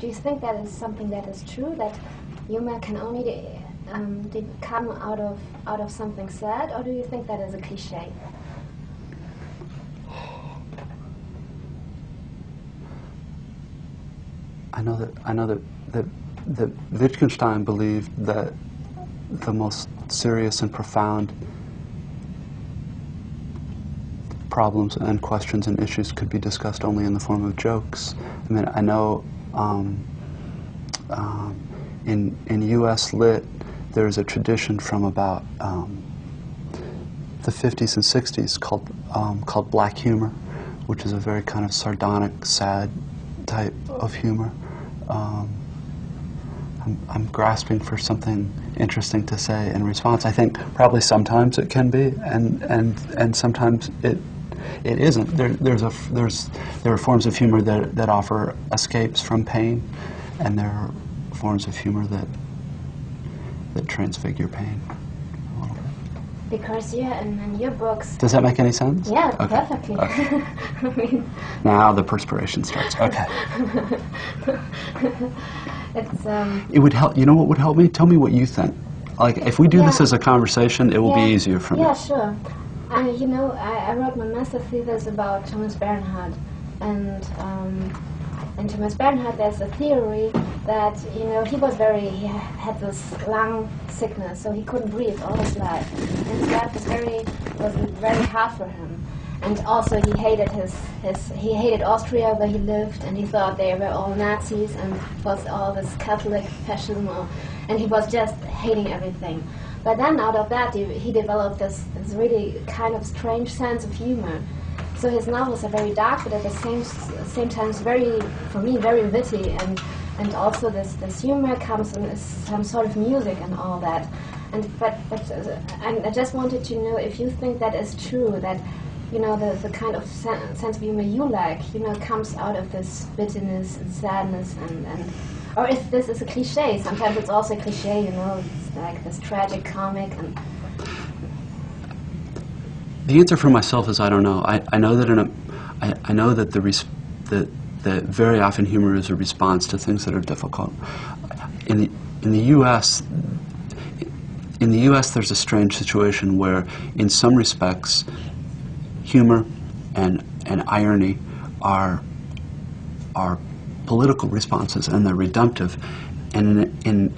do you think that is something that is true, that humor can only come out of something sad, or do you think that is a cliche? I know that Wittgenstein believed that the most serious and profound problems and questions and issues could be discussed only in the form of jokes. I mean, I know in U.S. lit, there's a tradition from about the 50s and 60s called black humor, which is a very kind of sardonic, sad type of humor. I'm grasping for something interesting to say in response. I think probably sometimes it can be, and sometimes it isn't. There are forms of humor that offer escapes from pain, and there are forms of humor that transfigure pain a little bit. Because in your books... Does that make any sense? Yeah, okay. perfectly. Okay. I mean, now the perspiration starts. Okay. It's, it would help. You know what would help me? Tell me what you think. Like, if we do this as a conversation, it will be easier for me. Yeah, sure. You know, I wrote my master thesis about Thomas Bernhard, and in Thomas Bernhard there's a theory that, you know, he had this lung sickness, so he couldn't breathe all his life, and his life was very hard for him. And also he hated Austria where he lived, and he thought they were all Nazis and was all this Catholic fascism, and he was just hating everything. But then out of that he developed this really kind of strange sense of humor. So his novels are very dark, but at the same time very, for me, very witty, and also this humor comes in some sort of music and all that. And I just wanted to know if you think that is true, that, you know, the kind of sense of humor you like, you know, comes out of this bitterness and sadness, and or if this is a cliche. Sometimes it's also a cliche, you know, it's like this tragic comic. And the answer for myself is I don't know. I know that I know that that very often humor is a response to things that are difficult. In the U.S. There's a strange situation where, in some respects, humor and irony are political responses, and they're redemptive. And in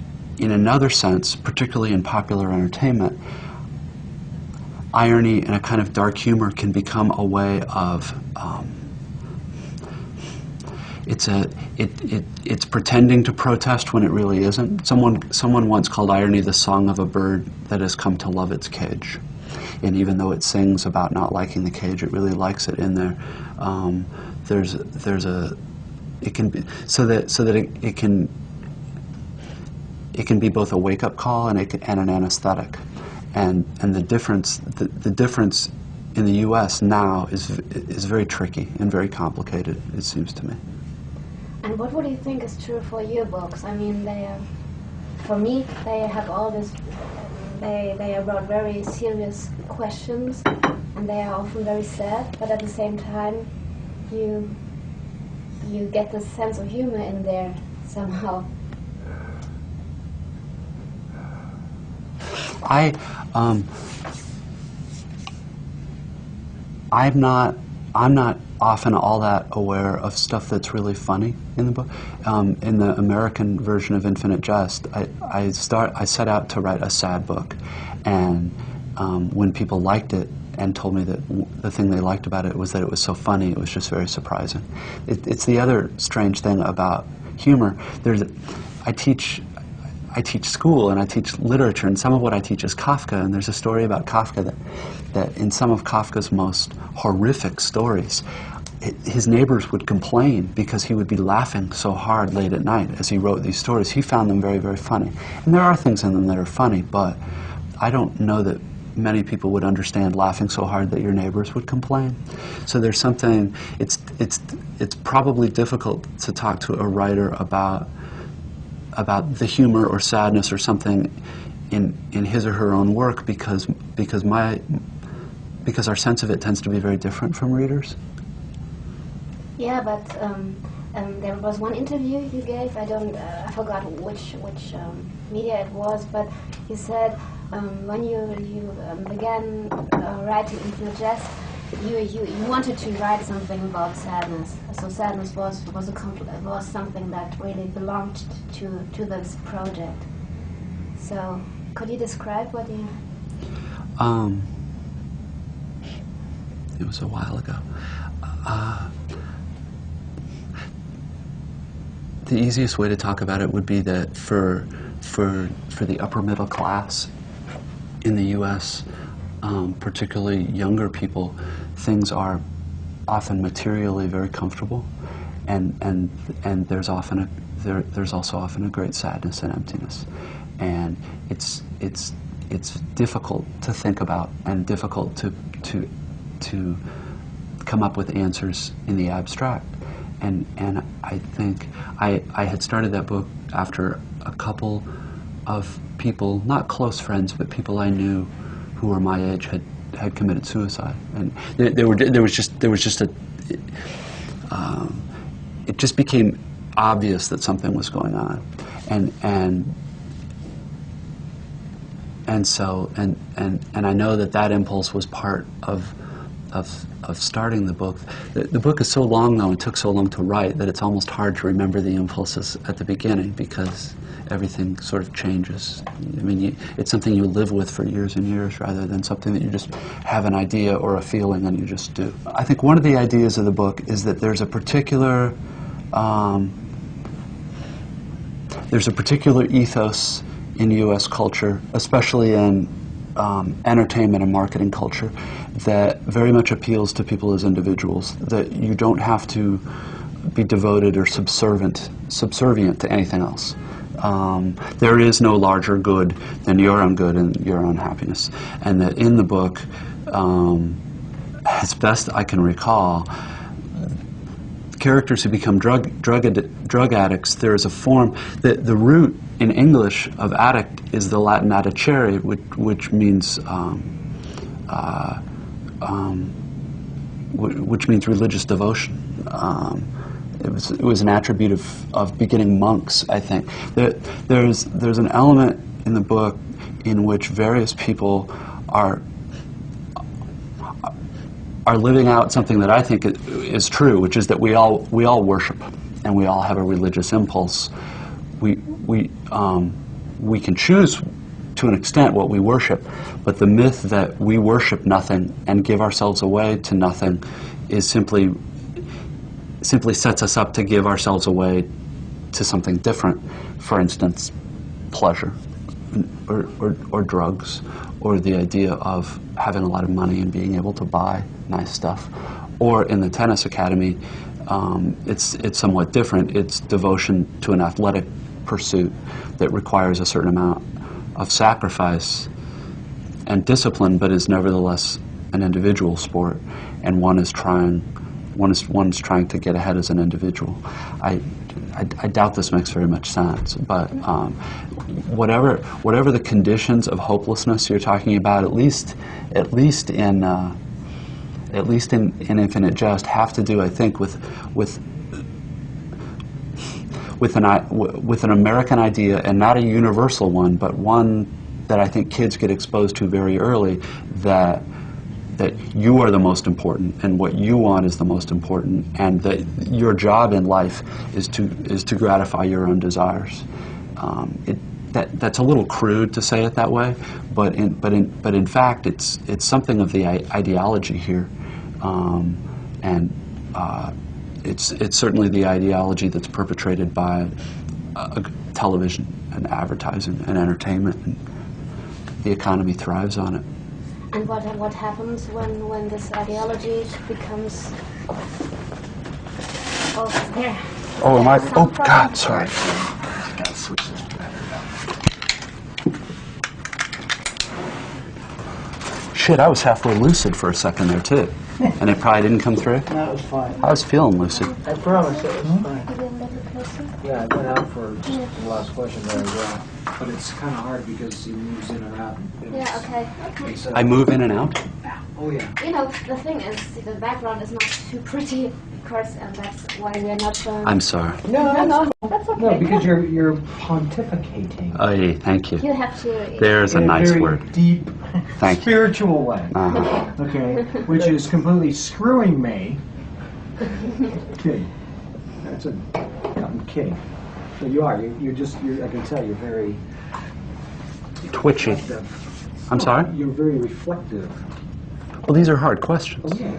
another sense, particularly in popular entertainment, irony and a kind of dark humor can become a way of it's pretending to protest when it really isn't. Someone once called irony the song of a bird that has come to love its cage. And even though it sings about not liking the cage, it really likes it in there. It can be it can be both a wake-up call and an anesthetic. And the difference in the U.S. now is very tricky and very complicated, it seems to me. And what would you think is true for your books? I mean, for me, they have all this. They are about very serious questions, and they are often very sad. But at the same time, you get this sense of humor in there somehow. I'm not often all that aware of stuff that's really funny in the book. In the American version of Infinite Jest, I set out to write a sad book, and when people liked it and told me that the thing they liked about it was that it was so funny, it was just very surprising. It's the other strange thing about humor. I teach school and I teach literature, and some of what I teach is Kafka, and there's a story about Kafka that in some of Kafka's most horrific stories, his neighbors would complain because he would be laughing so hard late at night as he wrote these stories. He found them very, very funny. And there are things in them that are funny, but I don't know that many people would understand laughing so hard that your neighbors would complain. So there's something, it's probably difficult to talk to a writer about the humor or sadness or something in his or her own work because our sense of it tends to be very different from readers. Yeah, but there was one interview you gave. I forgot which media it was, but you said when you began writing Infinite Jest, you wanted to write something about sadness. So sadness was something that really belonged to this project. So could you describe what you? It was a while ago. The easiest way to talk about it would be that for the upper middle class in the U.S., particularly younger people, things are often materially very comfortable, and there's also often a great sadness and emptiness, and it's difficult to think about and difficult to come up with answers in the abstract. And I think I had started that book after a couple of people, not close friends, but people I knew who were my age had committed suicide, and it just became obvious that something was going on, and so I know that impulse was part of starting the book. The book is so long, though, and took so long to write, that it's almost hard to remember the impulses at the beginning, because everything sort of changes. I mean, it's something you live with for years and years, rather than something that you just have an idea or a feeling and you just do. I think one of the ideas of the book is that there's a particular ethos in U.S. culture, especially in entertainment and marketing culture, that very much appeals to people as individuals, that you don't have to be devoted or subservient to anything else. There is no larger good than your own good and your own happiness. And that in the book, as best I can recall, characters who become drug addicts, there is a form, the root in English of addict is the Latin addicere, which means religious devotion. It was an attribute of beginning monks, I think. There's an element in the book in which various people are living out something that I think is true, which is that we all worship, and we all have a religious impulse. We can choose to an extent what we worship, but the myth that we worship nothing and give ourselves away to nothing is simply sets us up to give ourselves away to something different. For instance, pleasure, or drugs, or the idea of having a lot of money and being able to buy nice stuff. Or in the tennis academy, it's somewhat different. It's devotion to an athletic pursuit that requires a certain amount of sacrifice and discipline, but is nevertheless an individual sport, and one is trying to get ahead as an individual. I doubt this makes very much sense, but whatever the conditions of hopelessness you're talking about, at least in Infinite Jest, have to do, I think, with an American idea, and not a universal one, but one that I think kids get exposed to very early, that you are the most important, and what you want is the most important, and that your job in life is to gratify your own desires. That's a little crude to say it that way, but in fact it's something of the ideology here, and it's certainly the ideology that's perpetrated by television and advertising and entertainment, and the economy thrives on it. And what happens when this ideology becomes there? Oh, am I? Oh, God, sorry. Gotta switch this battery out. Shit, I was halfway lucid for a second there too, and it probably didn't come through. No, it was fine. I was feeling lucid. I promise it was fine. You didn't let it closer? Yeah, I went out for just the last question there as well. But it's kind of hard because he moves in and out. Yeah, okay. I move in and out. Oh, yeah. You know, the thing is, the background is not too pretty. course, and that's why we're not. I'm sorry. No, that's okay. No, because you're pontificating. Oh, yeah, thank you. You have to. There's a in nice very word. deep, Thank you. spiritual way. Uh-huh. Okay, which is completely screwing me. Kidding. That's a. I'm kidding. So you are. You're just. I can tell you're very. Twitchy. reflective. I'm sorry? You're very reflective. Well, these are hard questions, Oh, yeah.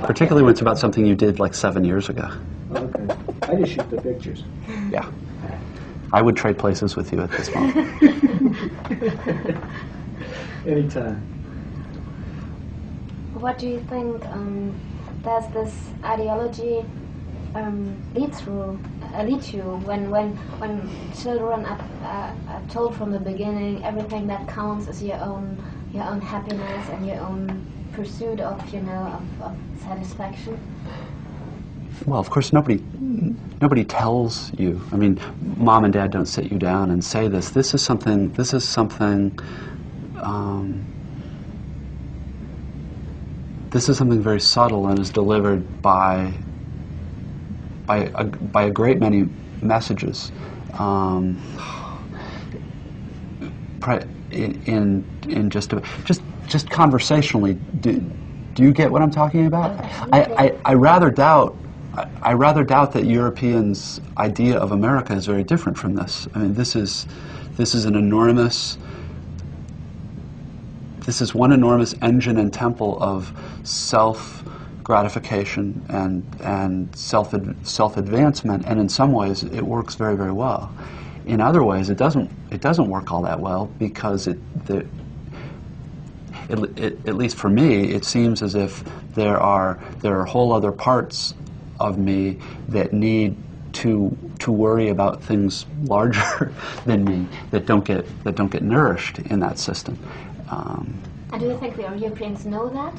particularly when it's about something you did like 7 years ago. Okay. I just shoot the pictures. Yeah. I would trade places with you at this moment. Anytime. What do you think does this ideology lead you when children are told from the beginning everything that counts is your own happiness and your own pursuit of of satisfaction? Well, of course, nobody tells you. I mean, mom and dad don't sit you down and say this. This is something very subtle and is delivered by a great many messages. In just conversationally, do you get what I'm talking about? I rather doubt that Europeans' idea of America is very different from this. I mean, this is one enormous engine and temple of self-gratification and self-advancement, and in some ways it works very, very well. In other ways, it doesn't work all that well, because at least for me, it seems as if there are whole other parts of me that need to worry about things larger than me that don't get nourished in that system. And do you think the Europeans know that?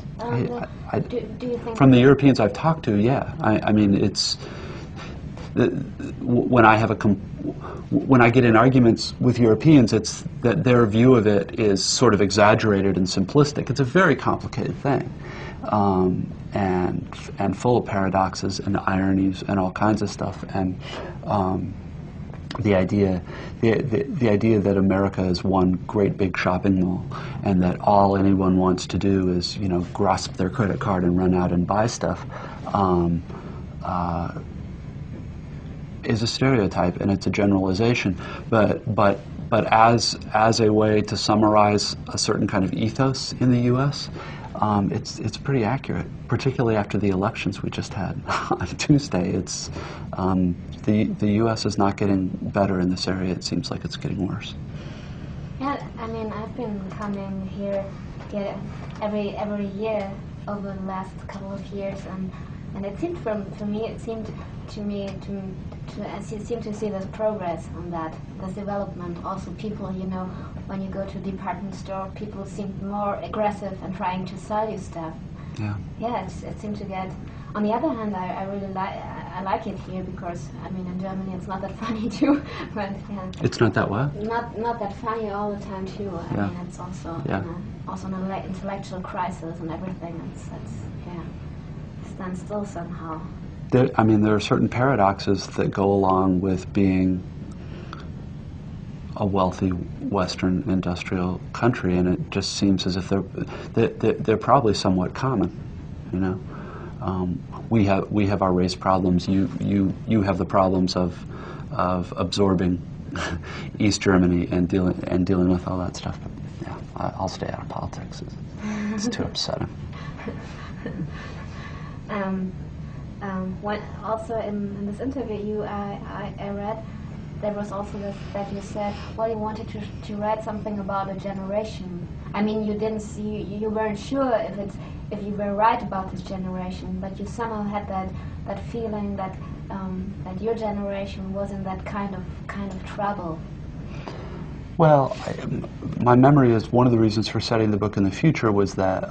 Do you think from the Europeans I've talked to, yeah. I mean, it's when I get in arguments with Europeans, it's that their view of it is sort of exaggerated and simplistic. It's a very complicated thing, and full of paradoxes and ironies and all kinds of stuff. And the idea that America is one great big shopping mall, and that all anyone wants to do is, grasp their credit card and run out and buy stuff, is a stereotype, and it's a generalization. But as a way to summarize a certain kind of ethos in the U.S., it's pretty accurate, particularly after the elections we just had on Tuesday. It's the U.S. is not getting better in this area. It seems like it's getting worse. Yeah, I mean, I've been coming here every year over the last couple of years, and it seemed to see this progress on that, this development. Also, people, when you go to a department store, people seem more aggressive and trying to sell you stuff. Yeah. Yeah, it seemed to get. On the other hand, I really like it here, because I mean, in Germany it's not that funny too. But yeah. It's not that what? Not that funny all the time too. I mean, it's also also an intellectual crisis and everything. It's stand still somehow. There are certain paradoxes that go along with being a wealthy Western industrial country, and it just seems as if they're probably somewhat common. We have our race problems. You have the problems of absorbing East Germany and dealing with all that stuff. But yeah, I'll stay out of politics. It's too upsetting. Also in this interview I read, there was also this, that you said, well, you wanted to write something about a generation. I mean, you weren't sure if you were right about this generation, but you somehow had that feeling that your generation was in that kind of trouble. Well, my memory is one of the reasons for setting the book in the future was that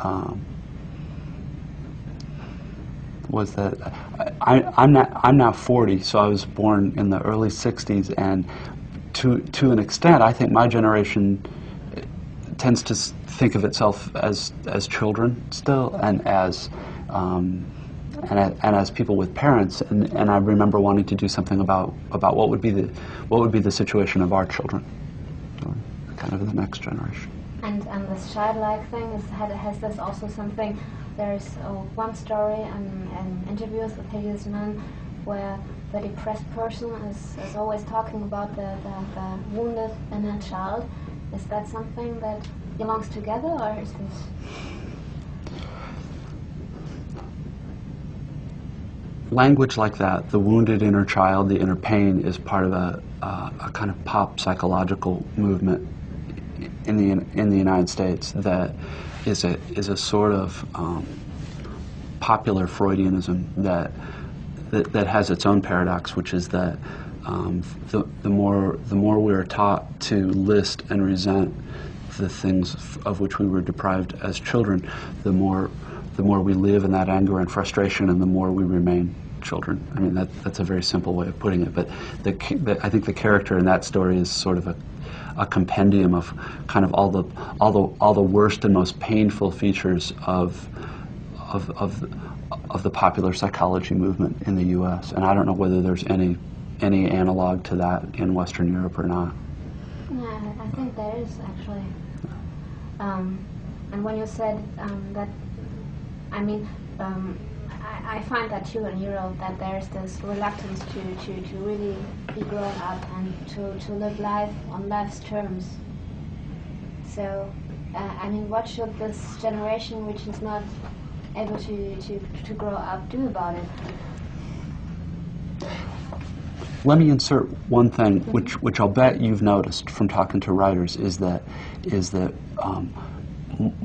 I'm now 40, so I was born in the early '60s, and to an extent, I think my generation tends to think of itself as children still, and as and as people with parents, and I remember wanting to do something about what would be the situation of our children, or kind of the next generation. And this childlike thing has this also something. There's one story and interviews with hideous men where the depressed person is always talking about the wounded inner child. Is that something that belongs together, or is this? Language like that, the wounded inner child, the inner pain, is part of a kind of pop psychological movement in the United States that is a sort of popular Freudianism that has its own paradox, which is that the more we're taught to list and resent the things of which we were deprived as children, the more we live in that anger and frustration, and the more we remain children. I mean, that's a very simple way of putting it, but I think the character in that story is sort of a compendium of kind of all the worst and most painful features of the popular psychology movement in the U.S. And I don't know whether there's any analog to that in Western Europe or not. Yeah, I think there is actually. And when you said that, I mean, I find that too in Europe, that there's this reluctance to really be grown up and to live life on life's terms. So, I mean, what should this generation, which is not able to grow up, do about it? Let me insert one thing, which I'll bet you've noticed from talking to writers, is that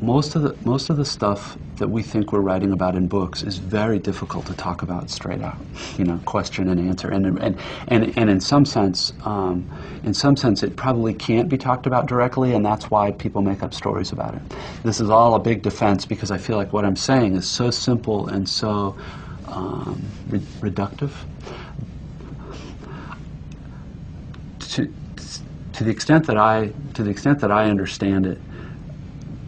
most of the stuff that we think we're writing about in books is very difficult to talk about straight out, question and answer, and in some sense, it probably can't be talked about directly, and that's why people make up stories about it. This is all a big defense, because I feel like what I'm saying is so simple and so reductive. To the extent that I understand it,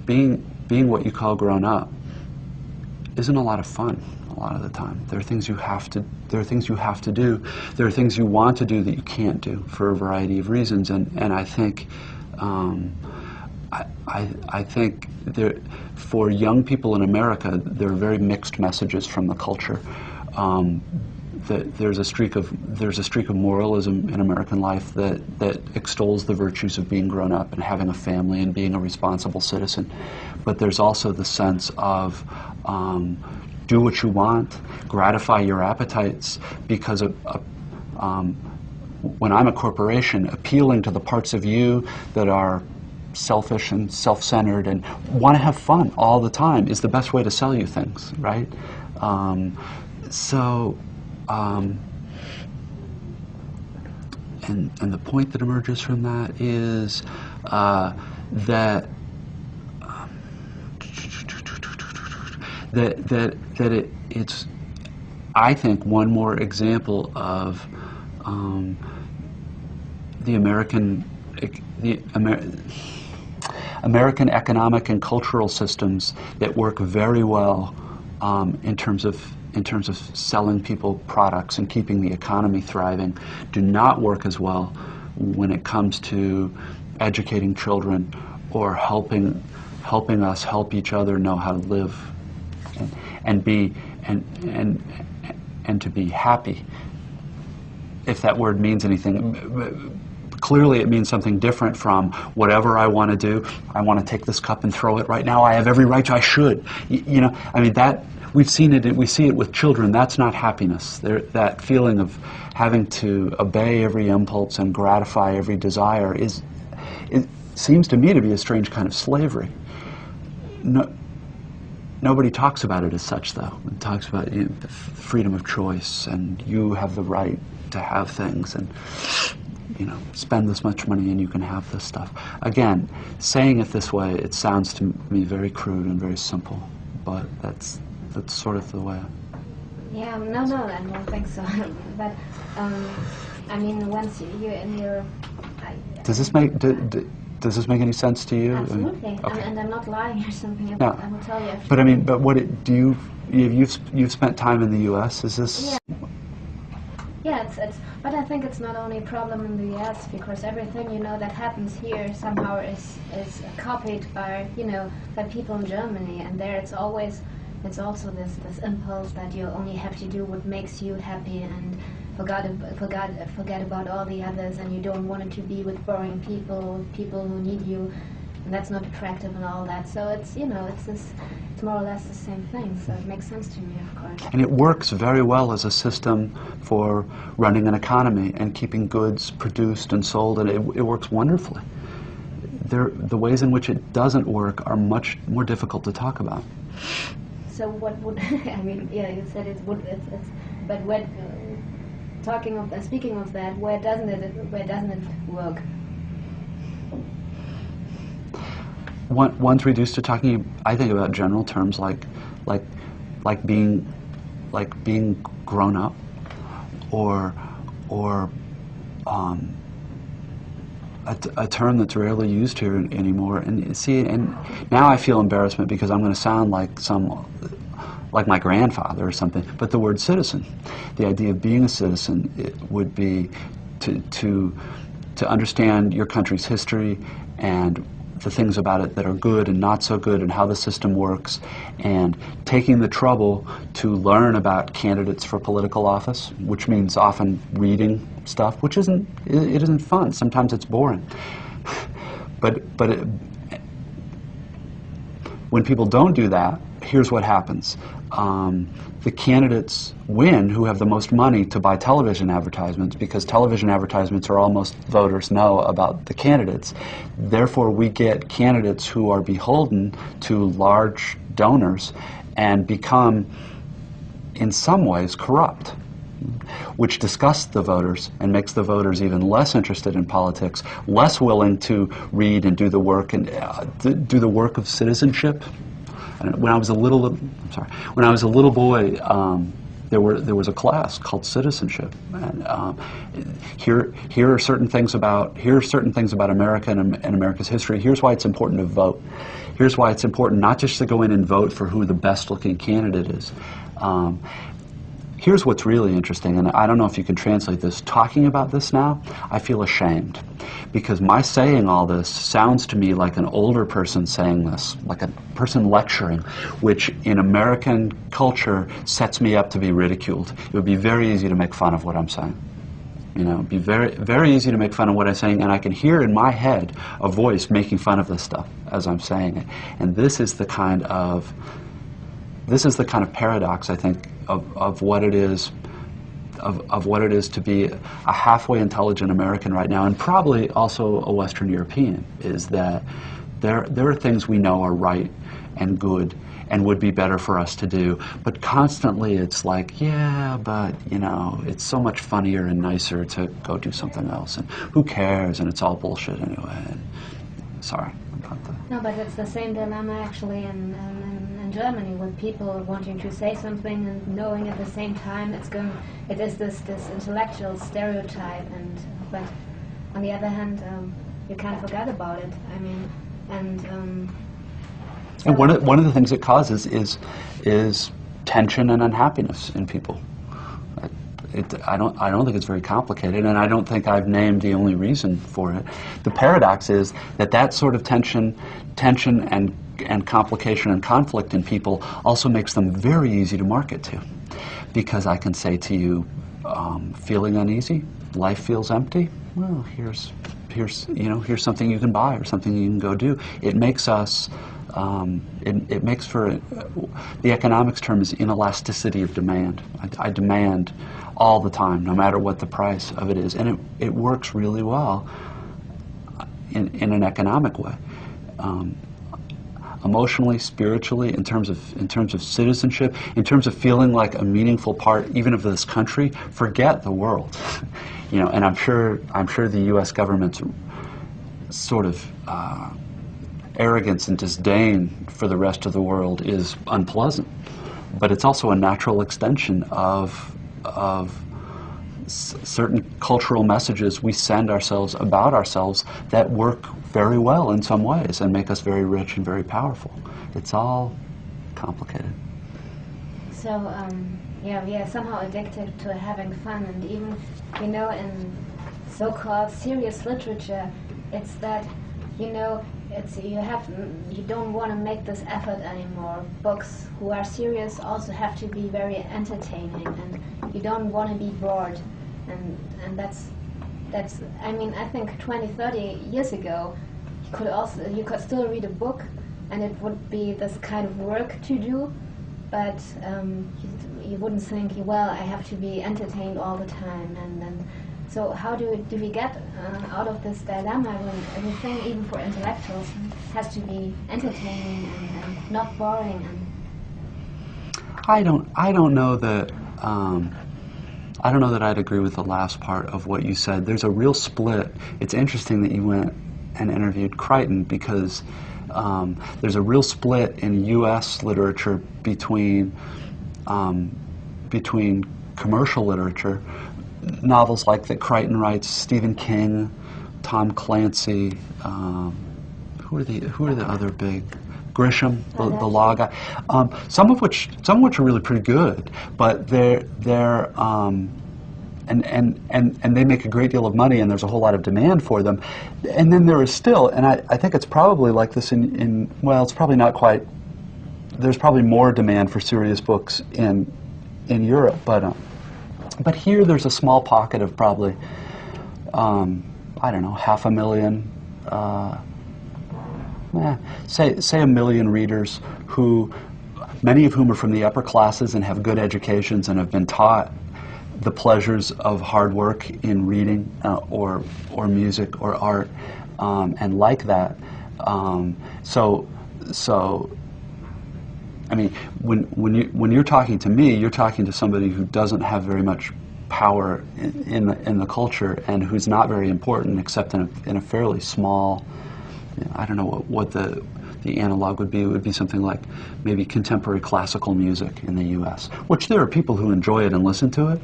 being what you call grown up isn't a lot of fun a lot of the time. There are things you have to do. There are things you want to do that you can't do for a variety of reasons. And I think I think for young people in America, there are very mixed messages from the culture. That there's a streak of moralism in American life that extols the virtues of being grown up and having a family and being a responsible citizen. But there's also the sense of do what you want, gratify your appetites, because when I'm a corporation, appealing to the parts of you that are selfish and self-centered and want to have fun all the time is the best way to sell you things, right? And the point that emerges from that is that it's, I think, one more example of the American economic and cultural systems that work very well in terms of selling people products and keeping the economy thriving, do not work as well when it comes to educating children or helping us help each other know how to live and to be happy, if that word means anything. Clearly it means something different from whatever I want to do. I want to take this cup and throw it right now. I have every right to. I should. I mean, that we've seen it. We see it with children. That's not happiness. That feeling of having to obey every impulse and gratify every desire it seems to me to be a strange kind of slavery. Nobody talks about it as such, though. It talks about freedom of choice, and you have the right to have things, and spend this much money and you can have this stuff. Again, saying it this way, it sounds to me very crude and very simple, but that's sort of the way. Yeah, no, I don't think so. But I mean, once you're in your. Does this make? Does this make any sense to you? Absolutely. Okay. And I'm not lying or something. No. I will tell you. Everything. But I mean, but you've spent time in the U.S. Is this? Yeah. Yeah, but I think it's not only a problem in the U.S. because everything that happens here somehow is copied by by people in Germany, and there it's also this impulse that you only have to do what makes you happy and forget about all the others, and you don't want to be with boring people who need you, and that's not attractive and all that. So it's it's more or less the same thing. So it makes sense to me, of course. And it works very well as a system for running an economy and keeping goods produced and sold, and it works wonderfully. The ways in which it doesn't work are much more difficult to talk about. So what would I mean? Yeah, you said it's but what speaking of that, where doesn't it work? One's reduced to talking, I think, about general terms like being grown up, or a term that's rarely used here anymore. And see, and now I feel embarrassment because I'm going to sound like my grandfather or something. But the word citizen, the idea of being a citizen, it would be to understand your country's history and the things about it that are good and not so good, and how the system works, and taking the trouble to learn about candidates for political office, which means often reading stuff, which isn't fun. Sometimes it's boring. But when people don't do that, here's what happens. The candidates win who have the most money to buy television advertisements, because television advertisements are all most voters know about the candidates. Therefore, we get candidates who are beholden to large donors and become, in some ways, corrupt, which disgusts the voters and makes the voters even less interested in politics, less willing to read and do the work and do the work of citizenship. When I was a little boy, there was a class called citizenship, and here are certain things about America and America's history. Here's why it's important to vote. Here's why it's important not just to go in and vote for who the best-looking candidate is. Here's what's really interesting, and I don't know if you can translate this. Talking about this now, I feel ashamed, because my saying all this sounds to me like an older person saying this, like a person lecturing, which in American culture sets me up to be ridiculed. It would be very easy to make fun of what I'm saying. It would be very, very easy to make fun of what I'm saying, and I can hear in my head a voice making fun of this stuff as I'm saying it. And this is the kind of paradox, I think, of what it is, of what it is to be a halfway intelligent American right now, and probably also a Western European, is that there are things we know are right and good and would be better for us to do, but constantly it's like, yeah, but it's so much funnier and nicer to go do something else, and who cares, and it's all bullshit anyway. And, sorry about that. No, but it's the same dilemma actually in Germany, with people wanting to say something and knowing at the same time it is this intellectual stereotype, but on the other hand, you can't forget about it. I mean, and one of the things it causes is tension and unhappiness in people. I don't think it's very complicated, and I don't think I've named the only reason for it. The paradox is that sort of tension and complication and conflict in people also makes them very easy to market to, because I can say to you, feeling uneasy, life feels empty. Well, here's something you can buy or something you can go do. It makes us. It makes for the economics term is inelasticity of demand. I demand all the time, no matter what the price of it is, and it works really well in an economic way, emotionally, spiritually, in terms of citizenship, in terms of feeling like a meaningful part even of this country. Forget the world, And I'm sure the U.S. government's sort of arrogance and disdain for the rest of the world is unpleasant, but it's also a natural extension of certain cultural messages we send ourselves about ourselves that work very well in some ways and make us very rich and very powerful. It's all complicated. So, yeah, we are somehow addicted to having fun, and even, you know, in so-called serious literature, it's that, you know, you don't want to make this effort anymore. Books who are serious also have to be very entertaining, and you don't want to be bored, and that's I mean, I think 20, 30 years ago, you could still read a book, and it would be this kind of work to do, but you wouldn't think, well, I have to be entertained all the time, and so how do we get out of this dilemma when everything, even for intellectuals, has to be entertaining and not boring? And I don't know that I'd agree with the last part of what you said. There's a real split. It's interesting that you went and interviewed Crichton, because there's a real split in U.S. literature between commercial literature, novels like that Crichton writes, Stephen King, Tom Clancy, who are the other big, Grisham, the law guy, some of which are really pretty good, but they're and they make a great deal of money, and there's a whole lot of demand for them. And then there is still, and I think it's probably like this in well, it's probably not quite. There's probably more demand for serious books in Europe, but here there's a small pocket of probably, I don't know, 500,000, say 1 million readers, who, many of whom are from the upper classes and have good educations and have been taught the pleasures of hard work in reading or music or art, and like that. So I mean, when you're talking to me, you're talking to somebody who doesn't have very much power in the culture, and who's not very important except in a fairly small. I don't know what the analog would be. It would be something like maybe contemporary classical music in the U.S., which there are people who enjoy it and listen to it,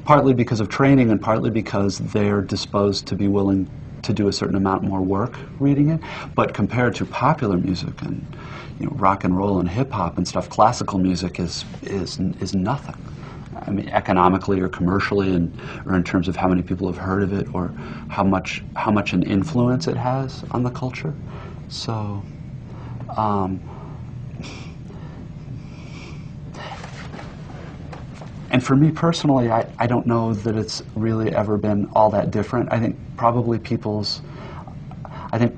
partly because of training and partly because they're disposed to be willing to do a certain amount more work reading it. But compared to popular music and rock and roll and hip hop and stuff, classical music is nothing. I mean, economically or commercially, or in terms of how many people have heard of it, or how much an influence it has on the culture. So, and for me personally, I don't know that it's really ever been all that different. I think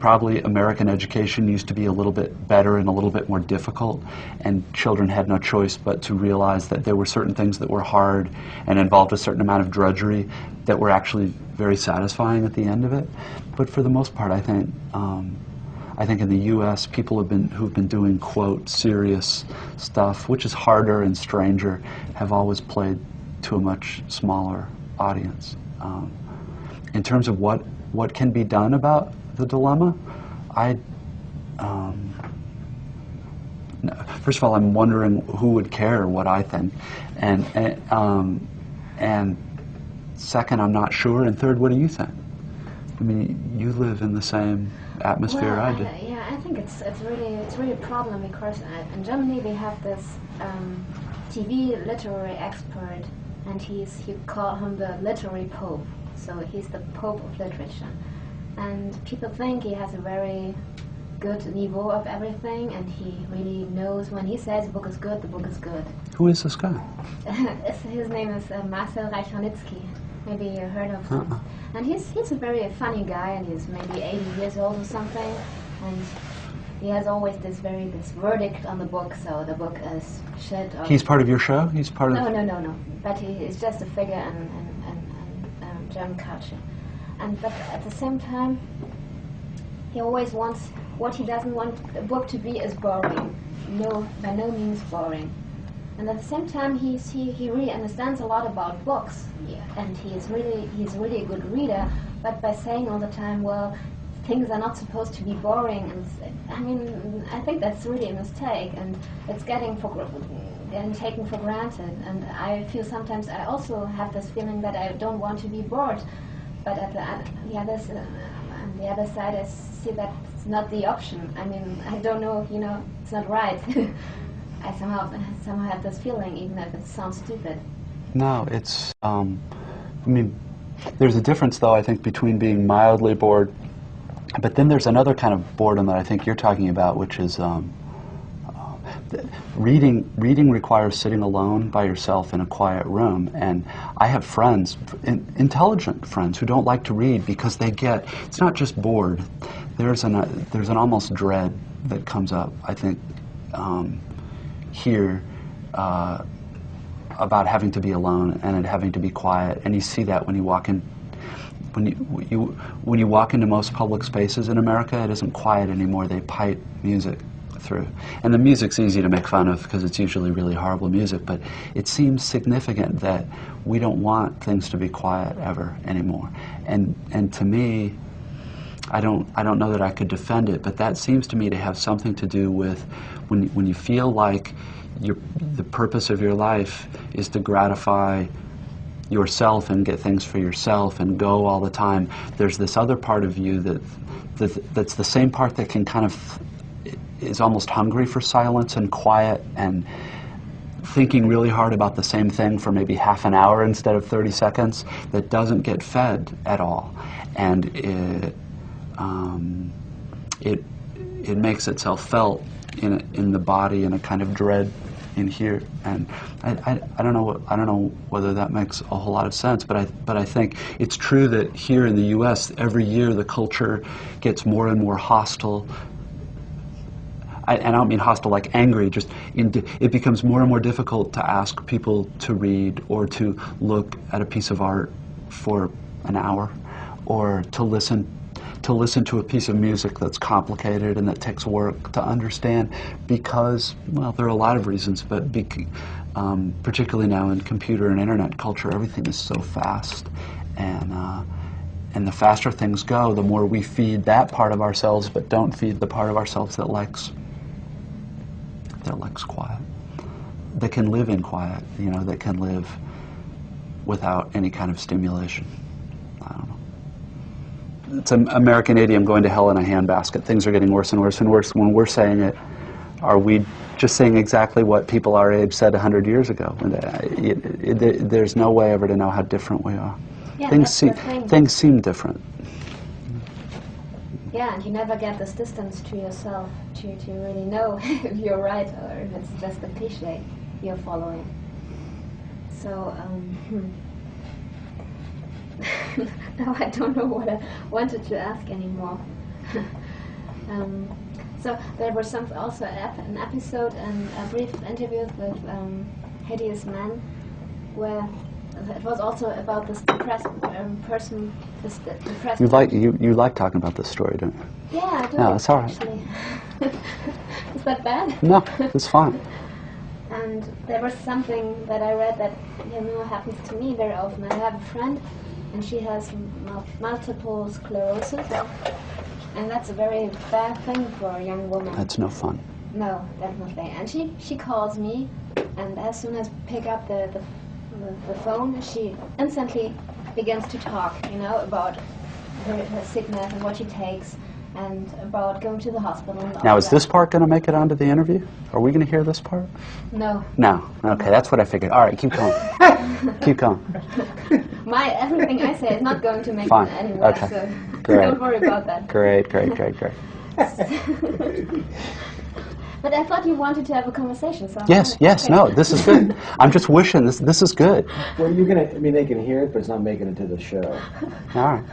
probably American education used to be a little bit better and a little bit more difficult, and children had no choice but to realize that there were certain things that were hard and involved a certain amount of drudgery that were actually very satisfying at the end of it. But for the most part, I think in the U.S., people who've been doing, quote, serious stuff, which is harder and stranger, have always played to a much smaller audience. In terms of what can be done about the dilemma, first of all, I'm wondering who would care what I think, and second, I'm not sure, and third, what do you think? I mean, you live in the same atmosphere I do. Yeah, I think it's really a problem, because in Germany we have this TV literary expert, and you call him the literary pope. So he's the pope of literature. And people think he has a very good niveau of everything, and he really knows when he says the book is good, the book is good. Who is this guy? His name is Marcel Reich-Ranitzky. Maybe you heard of him. And he's a very funny guy, and he's maybe 80 years old or something, and he has always this verdict on the book, so the book is shit. He's part of your show? He's part of... No. But he's just a figure in German culture. But at the same time, he always wants, what he doesn't want a book to be is boring. No, by no means boring. And at the same time, he really understands a lot about books, and he's really a good reader. But by saying all the time, well, things are not supposed to be boring. And I mean, I think that's really a mistake, and it's getting taken for granted. And I feel sometimes I also have this feeling that I don't want to be bored, but at the other side, I see that it's not the option. I mean, I don't know, it's not right. I somehow have this feeling, even if it sounds stupid. No, it's, I mean, there's a difference, though, I think, between being mildly bored, but then there's another kind of boredom that I think you're talking about, which is reading requires sitting alone by yourself in a quiet room, and I have friends, intelligent friends, who don't like to read because it's not just bored, there's an almost dread that comes up, I think, here, about having to be alone and having to be quiet, and you see that when you walk in. When you walk into most public spaces in America, it isn't quiet anymore. They pipe music through, and the music's easy to make fun of because it's usually really horrible music. But it seems significant that we don't want things to be quiet ever anymore. And to me, I don't know that I could defend it, but that seems to me to have something to do with when you feel like the purpose of your life is to gratify yourself and get things for yourself and go all the time. There's this other part of you that's the same part that can kind of is almost hungry for silence and quiet and thinking really hard about the same thing for maybe half an hour instead of 30 seconds, that doesn't get fed at all. And it makes itself felt in the body in a kind of dread in here, and I don't know whether that makes a whole lot of sense, but I think it's true that here in the U.S. every year the culture gets more and more hostile. And I don't mean hostile like angry, just it becomes more and more difficult to ask people to read or to look at a piece of art for an hour, or to listen to a piece of music that's complicated and that takes work to understand, because, well, there are a lot of reasons, but particularly now in computer and internet culture, everything is so fast, and the faster things go, the more we feed that part of ourselves, but don't feed the part of ourselves that likes quiet, that can live in quiet, that can live without any kind of stimulation. I don't know. It's an American idiom, going to hell in a handbasket. Things are getting worse and worse and worse. When we're saying it, are we just saying exactly what people our age said 100 years ago? There's no way ever to know how different we are. Yeah, things seem different. Yeah, and you never get this distance to yourself to really know if you're right or if it's just a cliche you're following. So, now I don't know what I wanted to ask anymore. So there was also an episode and a brief interview with Hideous Man, where it was also about this depressed person. This depressed. You like talking about this story, don't you? Yeah, I do. No, it's all right. Actually. Is that bad? No, it's fine. And there was something that I read that happens to me very often. I have a friend, and she has multiple sclerosis, and that's a very bad thing for a young woman. That's no fun. No, definitely. And she calls me, and as soon as I pick up the phone, she instantly begins to talk, about her sickness and what she takes, and about going to the hospital. And now, is this part going to make it onto the interview? Are we going to hear this part? No. No. Okay, that's what I figured. All right, keep going. Keep going. Everything I say is not going to make Fine. it anywhere, Okay. so Great. don't worry about that. Great. But I thought you wanted to have a conversation, so... Yes, okay. No, this is good. I'm just wishing this is good. Well, they can hear it, but it's not making it to the show. All right.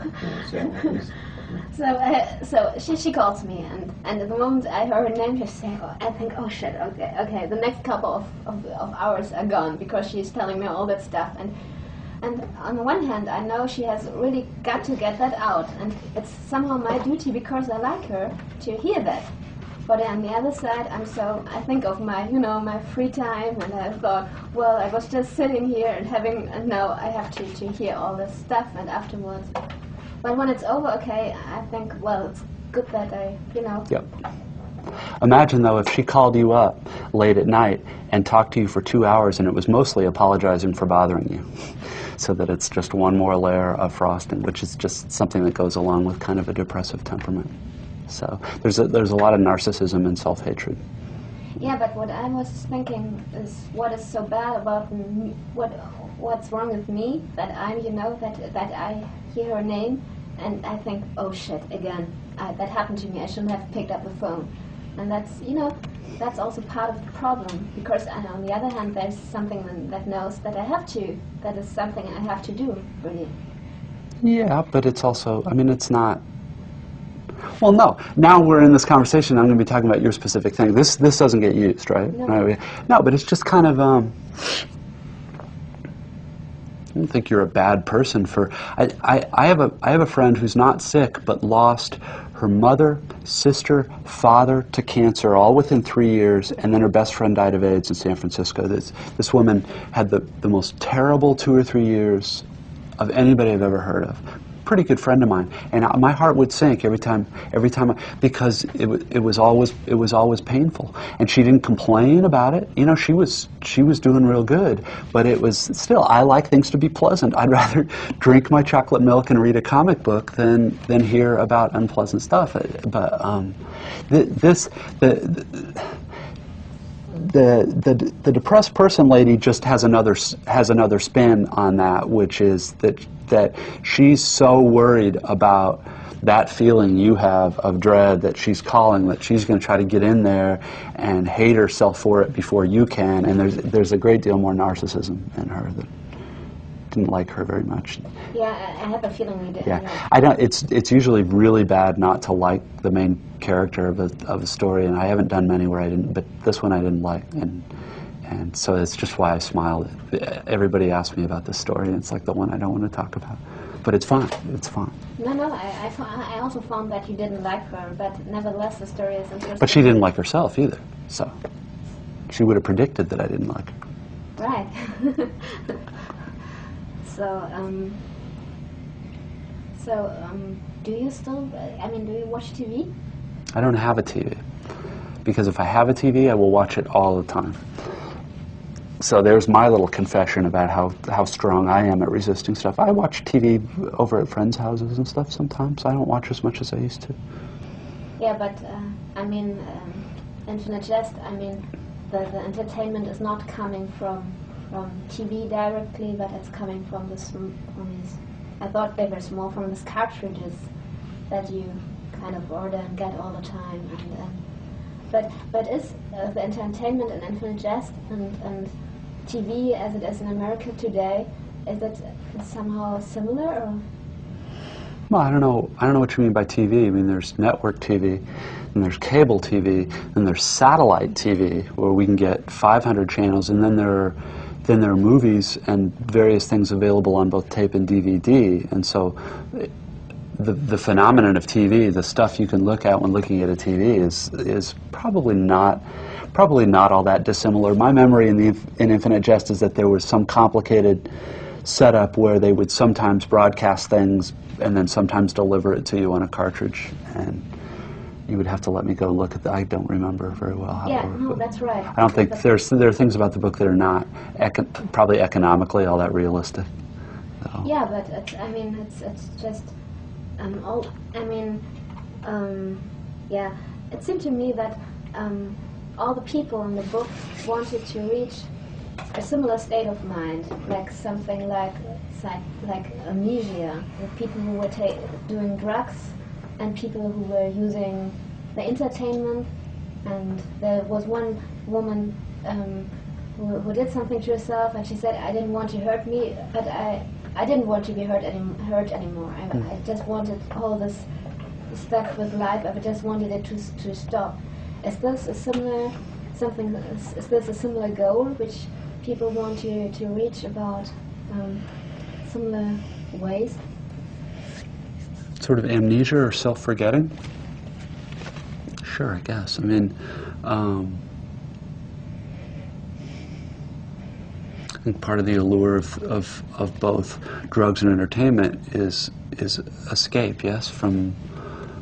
So she calls me, and at the moment I heard her name, I think, oh shit, okay, the next couple of hours are gone, because she's telling me all that stuff, and on the one hand, I know she has really got to get that out, and it's somehow my duty, because I like her, to hear that. But on the other side, I think of my, my free time, and I thought, well, I was just sitting here and now I have to hear all this stuff, and afterwards. But when it's over, okay, I think, well, it's good that I, you know. Yep. Imagine, though, if she called you up late at night and talked to you for 2 hours and it was mostly apologizing for bothering you, so that it's just one more layer of frosting, which is just something that goes along with kind of a depressive temperament. So there's a lot of narcissism and self-hatred. Yeah, but what I was thinking is, what is so bad about me, what's wrong with me, that I'm, you know, that I hear her name and I think, oh shit, again, that happened to me, I shouldn't have picked up the phone. And that's, you know, that's also part of the problem, because on the other hand, there's something that knows that I have to, that is something I have to do, really. Yeah, but it's also, I mean, it's not, well, no. Now we're in this conversation, I'm going to be talking about your specific thing. This doesn't get used, right? No. Right? No, but it's just kind of, I don't think you're a bad person for, I have a friend who's not sick, but lost her mother, sister, father to cancer all within 3 years, and then her best friend died of AIDS in San Francisco. This woman had the most terrible 2 or 3 years of anybody I've ever heard of. Pretty good friend of mine, and my heart would sink every time, because it was always painful, and she didn't complain about it. You know, she was doing real good, but it was still. I like things to be pleasant. I'd rather drink my chocolate milk and read a comic book than hear about unpleasant stuff. But the depressed person lady just has another spin on that, which is that she's so worried about that feeling you have of dread that she's calling, that she's going to try to get in there and hate herself for it before you can. And there's a great deal more narcissism in her that didn't like her very much. Yeah, I have a feeling we did. Yeah, I don't. It's usually really bad not to like the main character of a story, and I haven't done many where I didn't. But this one I didn't like, and so it's just why I smiled. Everybody asked me about this story, and it's like the one I don't want to talk about. But it's fine. It's fine. No, I also found that you didn't like her, but nevertheless the story is interesting. But she didn't like herself either, so she would have predicted that I didn't like her. Right. So, do you still, do you watch TV? I don't have a TV, because if I have a TV, I will watch it all the time. So there's my little confession about how strong I am at resisting stuff. I watch TV over at friends' houses and stuff sometimes. I don't watch as much as I used to. Yeah, but, Infinite Jest, the entertainment is not coming from TV directly, but it's coming from these, I thought they were small, from these cartridges that you kind of order and get all the time. But is the entertainment in Infinite Jest and TV as it is in America today, is it somehow similar, or? Well, I don't know what you mean by TV. I mean, there's network TV, and there's cable TV, and there's satellite TV, where we can get 500 channels, and then there are movies and various things available on both tape and DVD. And so the phenomenon of TV, the stuff you can look at when looking at a TV, is probably not all that dissimilar. My memory in Infinite Jest is that there was some complicated setup where they would sometimes broadcast things and then sometimes deliver it to you on a cartridge, and you would have to let me go look at that. I don't remember very well how Yeah, it worked, no, but that's right. I don't think there are things about the book that are not probably economically all that realistic. So. Yeah, but it's just yeah. It seemed to me that all the people in the book wanted to reach a similar state of mind, like something like amnesia, the people who were doing drugs and people who were using the entertainment. And there was one woman who did something to herself, and she said, "I didn't want to hurt me, but I didn't want to be hurt anymore. I just wanted all this stuff with life. I just wanted it to stop." Is this a similar something? Is this a similar goal which people want to reach about similar ways? Sort of amnesia or self-forgetting? Sure, I guess. I mean, I think part of the allure of both drugs and entertainment is escape, yes, from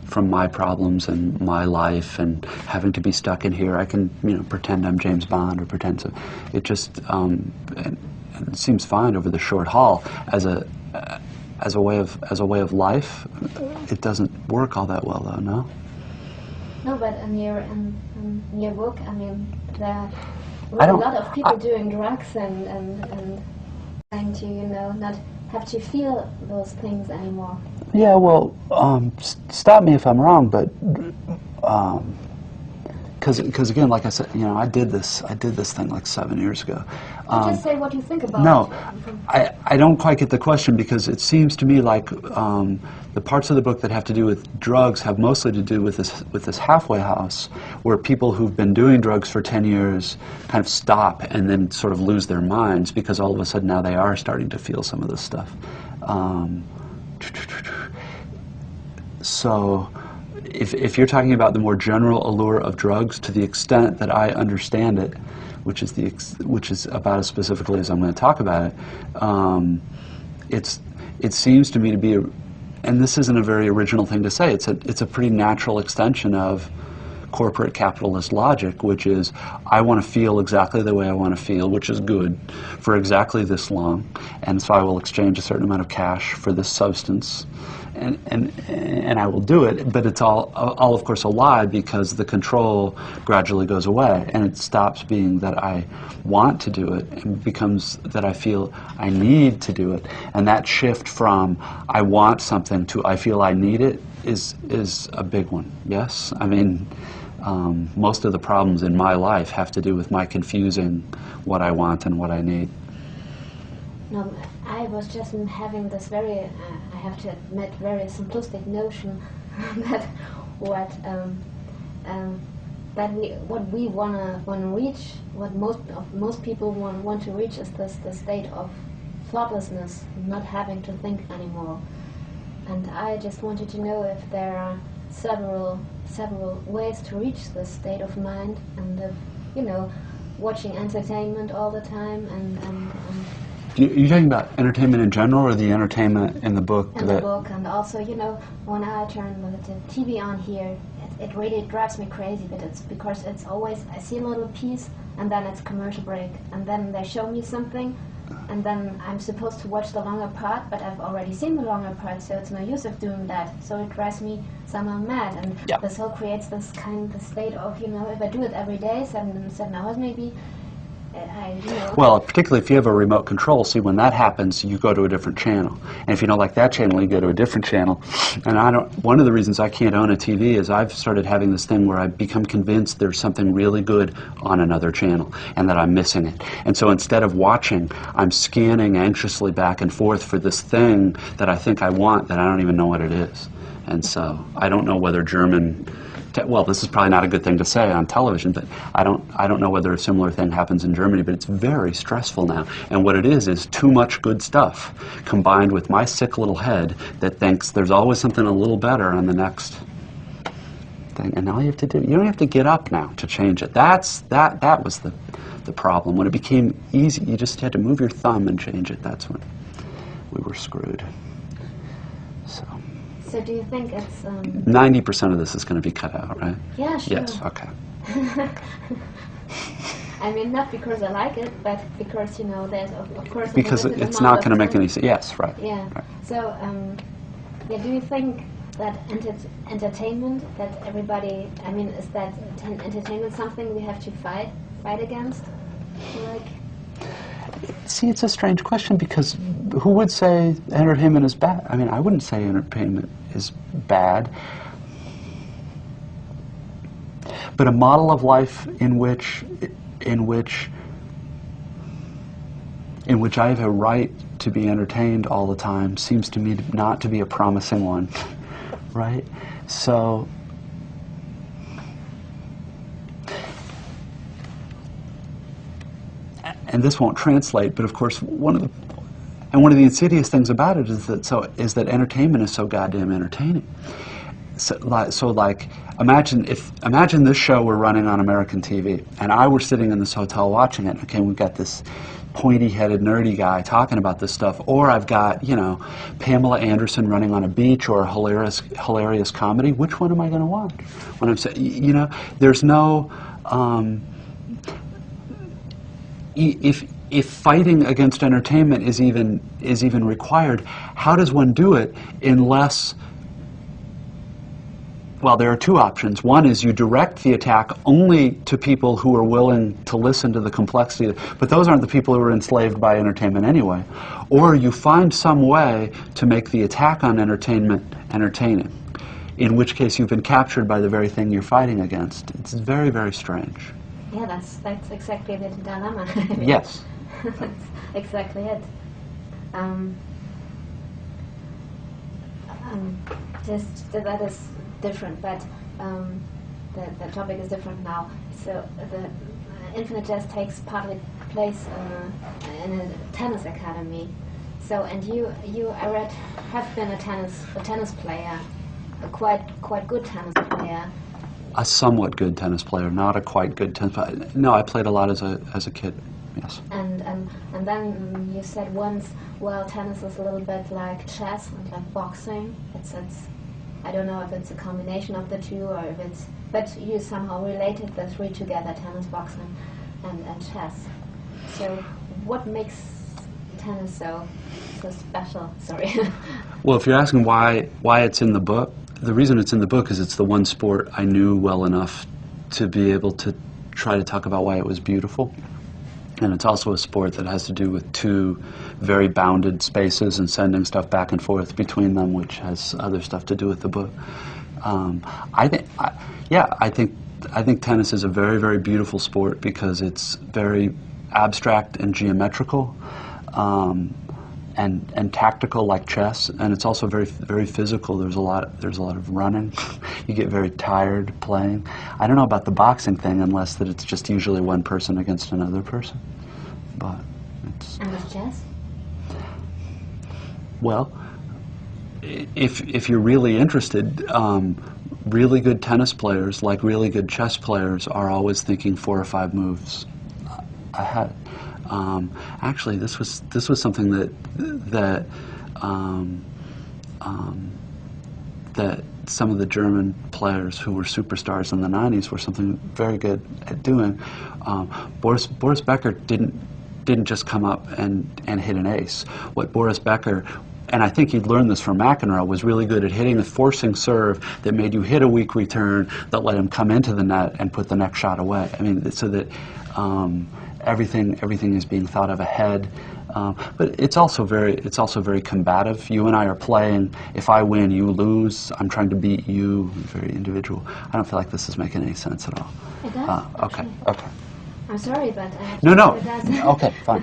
from my problems and my life and having to be stuck in here. I can, pretend I'm James Bond or pretend so. It just and it seems fine over the short haul as a way of life. It doesn't work all that well, though. No. No, but in your book, I mean, there are a lot of people doing drugs and trying to, not have to feel those things anymore. Yeah, well, stop me if I'm wrong, but because again, like I said, I did this thing like 7 years ago. Just say what you think about No, it. I don't quite get the question, because it seems to me like the parts of the book that have to do with drugs have mostly to do with this halfway house, where people who've been doing drugs for 10 years kind of stop and then sort of lose their minds, because all of a sudden now they are starting to feel some of this stuff. So if you're talking about the more general allure of drugs, to the extent that I understand it, which is about as specifically as I'm going to talk about it, it seems to me to be and this isn't a very original thing to say, it's a pretty natural extension of corporate capitalist logic, which is, I want to feel exactly the way I want to feel, which is good, for exactly this long, and so I will exchange a certain amount of cash for this substance, and I will do it, but it's all of course a lie, because the control gradually goes away, and it stops being that I want to do it and becomes that I feel I need to do it. And that shift from I want something to I feel I need it is a big one. Yes? I mean, most of the problems in my life have to do with my confusing what I want and what I need. No, I was just having this very, I have to admit, very simplistic notion that what we wanna reach, what most people want to reach, is the state of thoughtlessness, not having to think anymore. And I just wanted to know if there are several ways to reach this state of mind, and if, watching entertainment all the time and You're talking about entertainment in general, or the entertainment in the book? In the book, and also, when I turn the TV on here, it really drives me crazy, but it's because it's always, I see a little piece, and then it's commercial break, and then they show me something, and then I'm supposed to watch the longer part, but I've already seen the longer part, so it's no use of doing that. So it drives me somehow mad, and this whole creates this state of, if I do it every day, 7 hours maybe, Well, particularly if you have a remote control, see, when that happens, you go to a different channel. And if you don't like that channel, you go to a different channel. And one of the reasons I can't own a TV is I've started having this thing where I've become convinced there's something really good on another channel and that I'm missing it. And so instead of watching, I'm scanning anxiously back and forth for this thing that I think I want that I don't even know what it is. And so I don't know whether well, this is probably not a good thing to say on television, but I don't know whether a similar thing happens in Germany, but it's very stressful now. And what it is too much good stuff combined with my sick little head that thinks there's always something a little better on the next thing. And all you have to do, you don't have to get up now to change it. That was the problem. When it became easy, you just had to move your thumb and change it. That's when we were screwed. So do you think it's... 90% of this is going to be cut out, right? Yeah, sure. Yes, okay. I mean, not because I like it, but because, there's, of course... Because it's not going to make any sense. Yes, right. Yeah. Right. So, do you think that entertainment, that everybody... I mean, is that entertainment something we have to fight against? See, it's a strange question, because who would say entertainment is bad? I mean, I wouldn't say entertainment is bad. But a model of life in which I have a right to be entertained all the time seems to me not to be a promising one, right? So... And this won't translate, but of course one of the insidious things about it is that entertainment is so goddamn entertaining So imagine this show were running on American TV, and I were sitting in this hotel watching it. Okay, we've got this pointy-headed, nerdy guy talking about this stuff, or I've got, you know, Pamela Anderson running on a beach, or a hilarious comedy. Which one am I going to watch? When I'm saying, you know, there's no. If fighting against entertainment is even required, how does one do it unless? Well, there are two options. One is you direct the attack only to people who are willing to listen to the complexity, but those aren't the people who are enslaved by entertainment anyway. Or you find some way to make the attack on entertainment entertaining, in which case you've been captured by the very thing you're fighting against. It's very, very strange. Yeah, that's exactly the dilemma. Yes. That's exactly it. Just that is different, but the topic is different now. So the Infinite Jest takes partly place in a tennis academy. So, and you I read, have been a tennis player, a quite good tennis player. A somewhat good tennis player, not a quite good tennis player. No, I played a lot as a kid. Yes. And then you said once, well, tennis is a little bit like chess and like boxing. It's I don't know if it's a combination of the two or if it's, but you somehow related the three together: tennis, boxing, and chess. So what makes tennis so special? Sorry. Well, if you're asking why it's in the book, the reason it's in the book is it's the one sport I knew well enough to be able to try to talk about why it was beautiful. And it's also a sport that has to do with two very bounded spaces and sending stuff back and forth between them, which has other stuff to do with the book. I think tennis is a very, very beautiful sport because it's very abstract and geometrical, and tactical like chess, and it's also very, very physical. There's a lot of running. You get very tired playing. I don't know about the boxing thing, unless that it's just usually one person against another person. But it's. And with chess? Well, if you're really interested, really good tennis players, like really good chess players, are always thinking 4 or 5 moves ahead. Actually, this was something that some of the German players who were superstars in the 90s were something very good at doing. Boris Becker didn't just come up and hit an ace. What Boris Becker, and I think he'd learned this from McEnroe, was really good at hitting a forcing serve that made you hit a weak return that let him come into the net and put the next shot away. I mean, so that everything is being thought of ahead. But it's also very combative. You and I are playing. If I win, you lose. I'm trying to beat you. Very individual. I don't feel like this is making any sense at all. It does. Okay. Okay. I'm sorry, but No. It does. Okay, fine.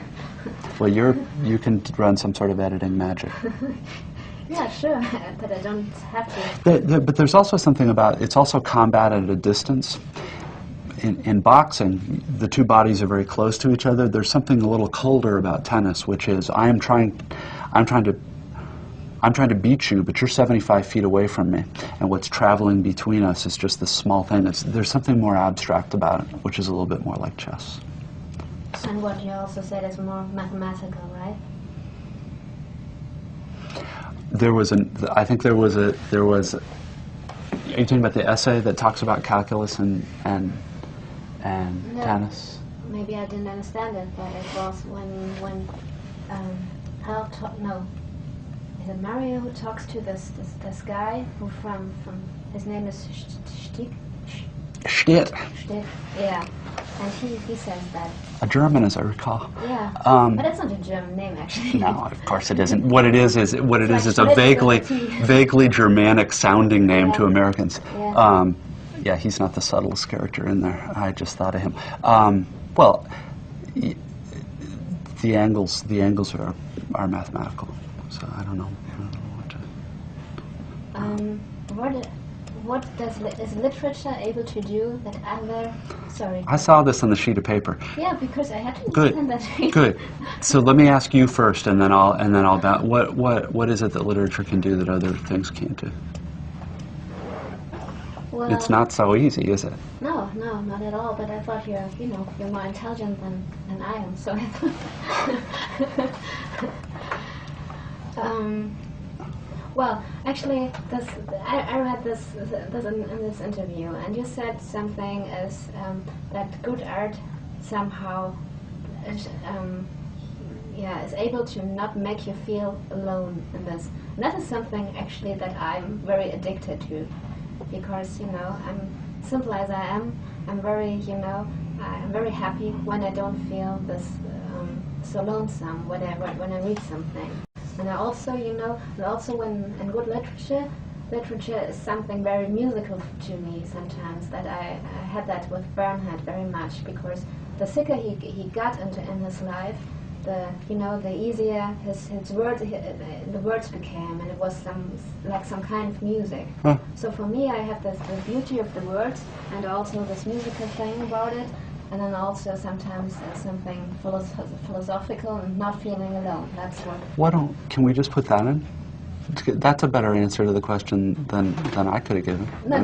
Well, you can run some sort of editing magic. Yeah, sure, but I don't have to. But there's also something about it's also combat at a distance. In boxing, the two bodies are very close to each other. There's something a little colder about tennis, which is I'm trying to beat you, but you're 75 feet away from me, and what's traveling between us is just this small thing. There's something more abstract about it, which is a little bit more like chess. And what you also said is more mathematical, right? Are you talking about the essay that talks about calculus and No. tennis? Maybe I didn't understand it, but it was when is it Mario who talks to this guy who from his name is Stick? Stitt. Stick, yeah, and he says that. A German, as I recall. Yeah, but it's not a German name actually. No, of course it isn't. What it is a Schlitt. vaguely Germanic sounding name to Americans. Yeah. Yeah, he's not the subtlest character in there. I just thought of him. Well, the angles are mathematical. So I don't know what to. What is literature able to do that other? Sorry. I saw this on the sheet of paper. Yeah, because I had to Good. understand that. Good. So let me ask you first, and then I'll what is it that literature can do that other things can't do? Well, It's not so easy, is it? No, not at all. But I thought you're more intelligent than I am. So I thought. Well, actually, I read this in this interview, and you said something as that good art somehow is able to not make you feel alone in this. And that is something actually that I'm very addicted to, because I'm simple as I am. I'm very I'm very happy when I don't feel this so lonesome when I read something. And I also, when in good literature is something very musical to me sometimes. That I had that with Bernhard very much, because the thicker he got in his life, the easier the words became, and it was some kind of music. Huh. So for me, I have the beauty of the words, and also this musical thing about it. And then also sometimes something philosophical and not feeling alone. That's what. Can we just put that in? That's a better answer to the question than I could have given. No,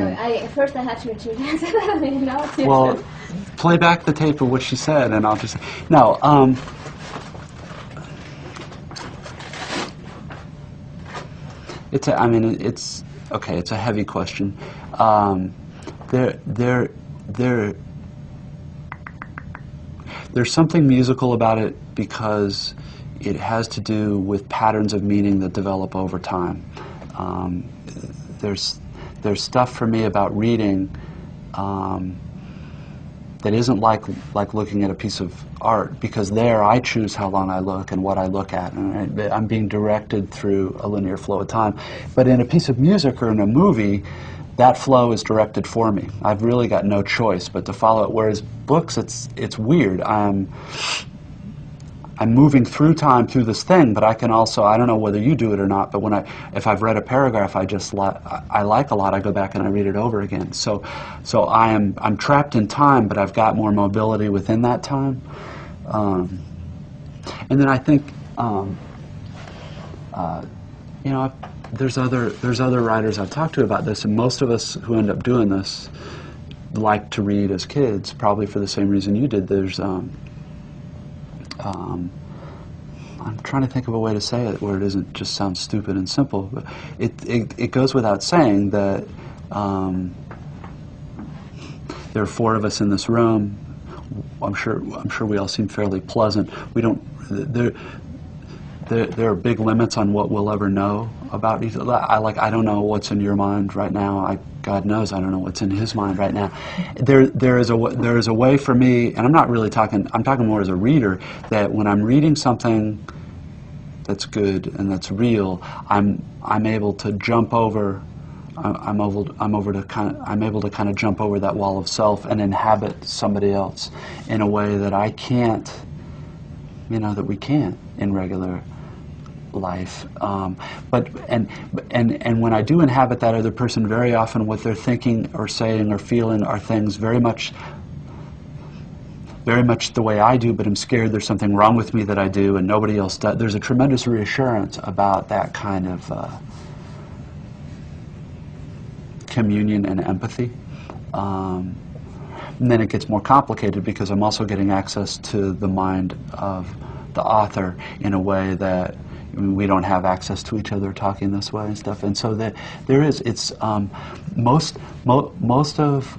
first I had to answer that. Well, play back the tape of what she said, and I'll just no. It's a heavy question. There's something musical about it because it has to do with patterns of meaning that develop over time. There's stuff for me about reading that isn't like looking at a piece of art, because there I choose how long I look and what I look at, and I'm being directed through a linear flow of time. But in a piece of music or in a movie, that flow is directed for me. I've really got no choice but to follow it. Whereas books, it's weird. I'm moving through time through this thing, but I can also, I don't know whether you do it or not, but if I've read a paragraph I like a lot, I go back and I read it over again. So I'm trapped in time, but I've got more mobility within that time. And then I think there's other writers I've talked to about this, and most of us who end up doing this like to read as kids, probably for the same reason you did. There's I'm trying to think of a way to say it where it isn't just sounds stupid and simple, but it goes without saying that there are four of us in this room. I'm sure we all seem fairly pleasant. We don't. There are big limits on what we'll ever know about each other. I don't know what's in your mind right now. God knows I don't know what's in his mind right now. There is a way for me, and I'm not really talking. I'm talking more as a reader, that when I'm reading something that's good and that's real, I'm able to jump over. I'm able to kind of jump over that wall of self and inhabit somebody else in a way that I can't. That we can't in regular life, but when I do inhabit that other person, very often what they're thinking or saying or feeling are things very much the way I do, but I'm scared there's something wrong with me that I do and nobody else does. There's a tremendous reassurance about that kind of communion and empathy. And then it gets more complicated because I'm also getting access to the mind of the author in a way that we don't have access to each other talking this way and stuff. And so that there is, it's most of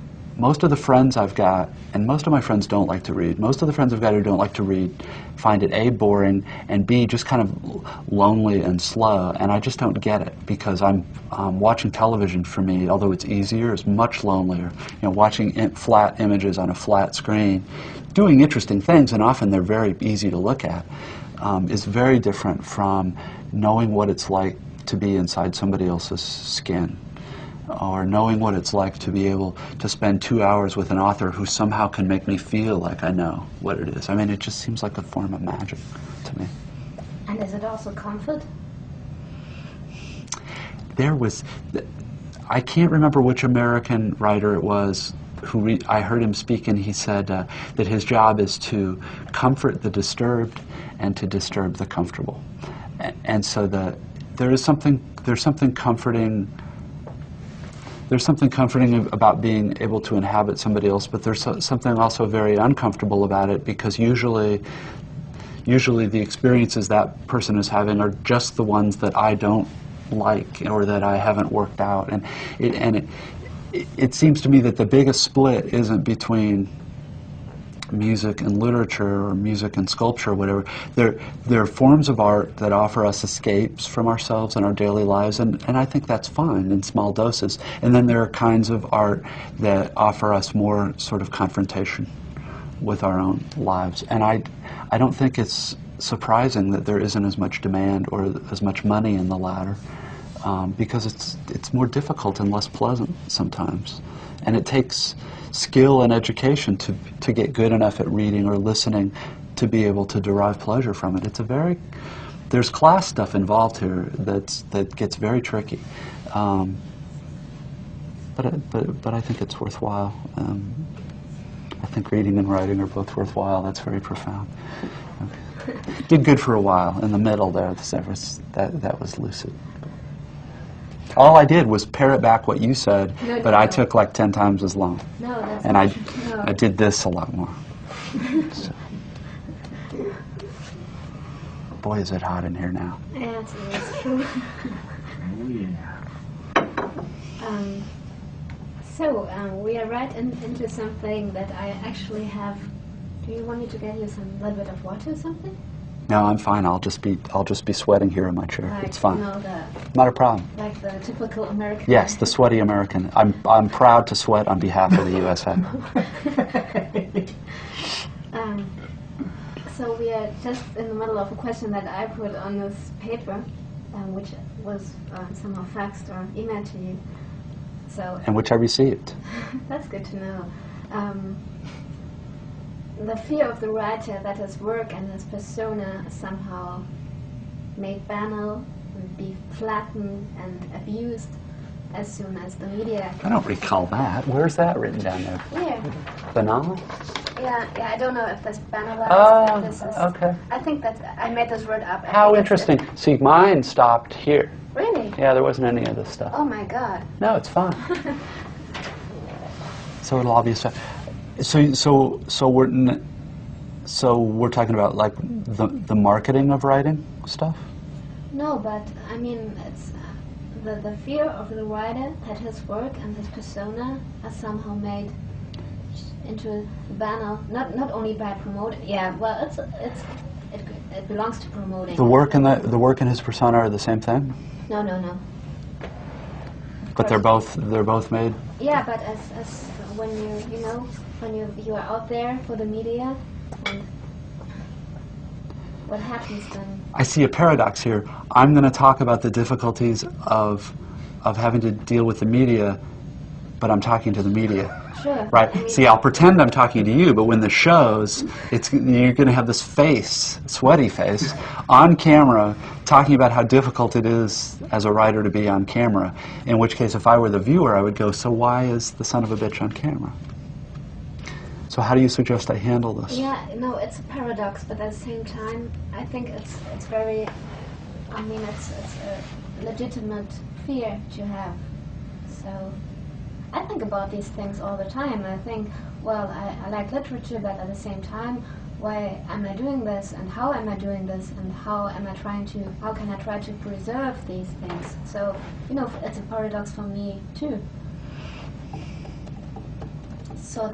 the friends I've got, and most of my friends don't like to read. Most of the friends I've got who don't like to read find it A, boring, and B, just kind of lonely and slow. And I just don't get it, because I'm watching television for me, although it's easier, is much lonelier. Watching flat images on a flat screen, doing interesting things, and often they're very easy to look at, is very different from knowing what it's like to be inside somebody else's skin, or knowing what it's like to be able to spend 2 hours with an author who somehow can make me feel like I know what it is. I mean, it just seems like a form of magic to me. And is it also comfort? I can't remember which American writer it was who I heard him speak, and he said that his job is to comfort the disturbed and to disturb the comfortable. And so there's something comforting. there's something comforting about being able to inhabit somebody else, but there's something also very uncomfortable about it, because usually the experiences that person is having are just the ones that I don't like or that I haven't worked out. And it seems to me that the biggest split isn't between music and literature or music and sculpture or whatever. There are forms of art that offer us escapes from ourselves and our daily lives, and I think that's fine in small doses. And then there are kinds of art that offer us more sort of confrontation with our own lives. And I don't think it's surprising that there isn't as much demand or as much money in the latter, because it's more difficult and less pleasant sometimes. And it takes skill and education to get good enough at reading or listening to be able to derive pleasure from it. There's class stuff involved here that gets very tricky. But I think it's worthwhile. I think reading and writing are both worthwhile. That's very profound. Okay. Did good for a while. In the middle there, that was lucid. All I did was parrot back what you said, but I took like 10 times as long. No, that's and not I did this a lot more. So. Boy, is it hot in here now. Yeah, it's true. Oh, yeah. So, we are right into something that I actually have. Do you want me to get you some little bit of water or something? No, I'm fine. I'll just be sweating here in my chair. Like, It's fine. you know, Not a problem. like the typical American. Yes, the sweaty American. I'm proud to sweat on behalf of the USA. So we are just in the middle of a question that I put on this paper, which was somehow faxed or emailed to you. So And which I received. that's good to know. The fear of the writer that his work and his persona somehow made banal, and be flattened and abused as soon as the media. I don't recall that. Where's that written down there? Yeah, Banal? yeah. I don't know if that's banalized. Oh, but this is, okay. I think that I made this word up. I How think interesting. See, mine stopped here. Really? Yeah, there wasn't any of this stuff. Oh my God. No, it's fine. So it'll all be stuff. So we're talking about like the marketing of writing stuff. No, but I mean it's the fear of the writer that his work and his persona are somehow made into banal. Not only by promoting. Yeah, well, it belongs to promoting. The work and his persona are the same thing. No. But they're both made. Yeah, but as when when you are out there for the media, and what happens then? I see a paradox here. I'm going to talk about the difficulties of having to deal with the media, but I'm talking to the media. Sure. Right. I mean, See, I'll pretend I'm talking to you, but when the show's, you're going to have this face, sweaty face, on camera, talking about how difficult it is as a writer to be on camera. In which case, if I were the viewer, I would go, so why is the son of a bitch on camera? So how do you suggest I handle this? Yeah, no, it's a paradox, but at the same time, I think it's very. I mean, it's a legitimate fear to have. So. I think about these things all the time. I think, well, I like literature, but at the same time, why am I doing this, and how am I doing this, and how can I try to preserve these things? So, it's a paradox for me too. So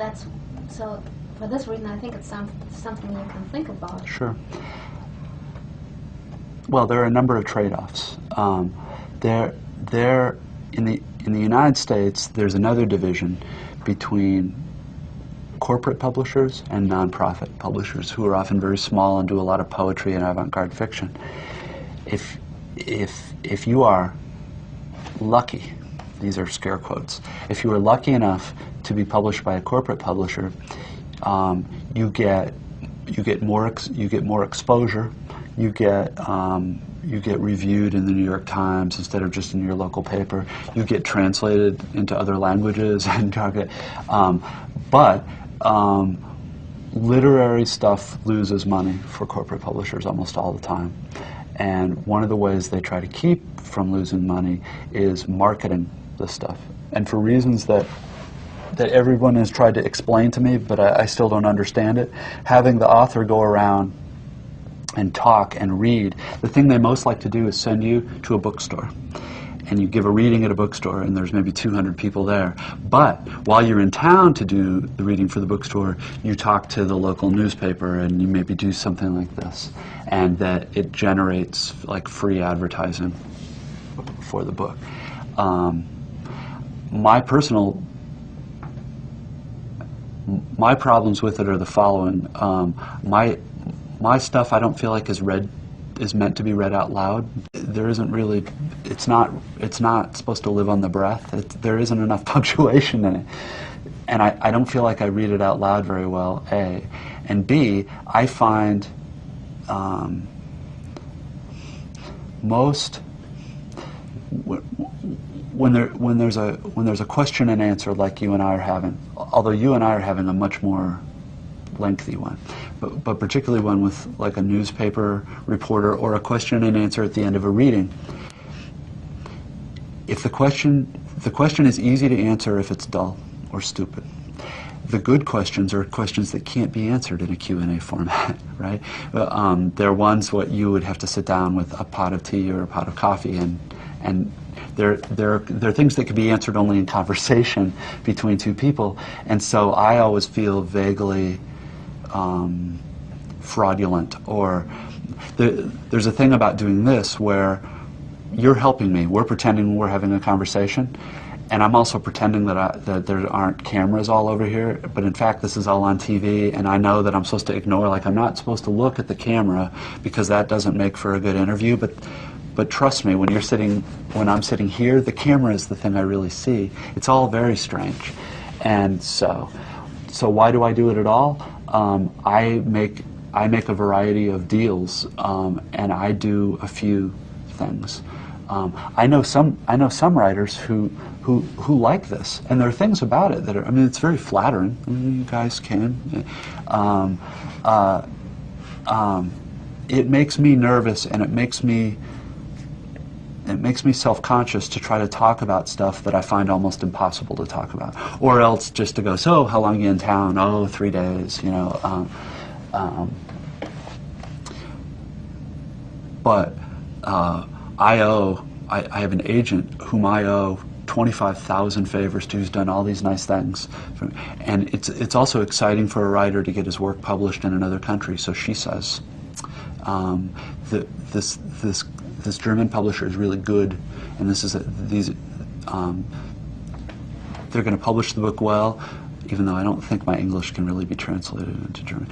for this reason, I think it's something you can think about. Sure. Well, there are a number of trade-offs. In the United States, there's another division between corporate publishers and nonprofit publishers, who are often very small and do a lot of poetry and avant-garde fiction. If you are lucky, these are scare quotes, if you are lucky enough to be published by a corporate publisher, you get more exposure. You get reviewed in the New York Times instead of just in your local paper. You get translated into other languages and but literary stuff loses money for corporate publishers almost all the time. And one of the ways they try to keep from losing money is marketing the stuff. and for reasons that everyone has tried to explain to me, but I still don't understand it, having the author go around and talk and read, the thing they most like to do is send you to a bookstore. And you give a reading at a bookstore, and there's maybe 200 people there. But while you're in town to do the reading for the bookstore, you talk to the local newspaper, and you maybe do something like this. And that it generates like free advertising for the book. My problems with it are the following. My stuff I don't feel like is meant to be read out loud. There isn't really, it's not supposed to live on the breath. There isn't enough punctuation in it. And I don't feel like I read it out loud very well, A. And B, I find most, when there's a question and answer like you and I are having, although you and I are having a much more lengthy one, but particularly one with like a newspaper reporter or a question and answer at the end of a reading. If the question is easy to answer if it's dull or stupid. The good questions are questions that can't be answered in a Q&A format, right? They're ones what you would have to sit down with a pot of tea or a pot of coffee, and they're things that can be answered only in conversation between two people. And so I always feel vaguely fraudulent, or there's a thing about doing this where you're helping me. We're pretending we're having a conversation, and I'm also pretending that there aren't cameras all over here, but in fact this is all on TV, and I know that I'm supposed to ignore, like I'm not supposed to look at the camera because that doesn't make for a good interview, but trust me, when I'm sitting here, the camera is the thing I really see. It's all very strange. And so why do I do it at all? I make a variety of deals, and I do a few things. I know some writers who like this, and there are things about it that are, I mean, it's very flattering. I mean, you guys can. It makes me nervous, and it makes me self-conscious to try to talk about stuff that I find almost impossible to talk about, or else just to go, so how long are you in town? Oh, 3 days, you know. But I have an agent whom I owe 25,000 favors to, who's done all these nice things, and it's also exciting for a writer to get his work published in another country. So she says, this German publisher is really good, and they're going to publish the book well, even though I don't think my English can really be translated into German,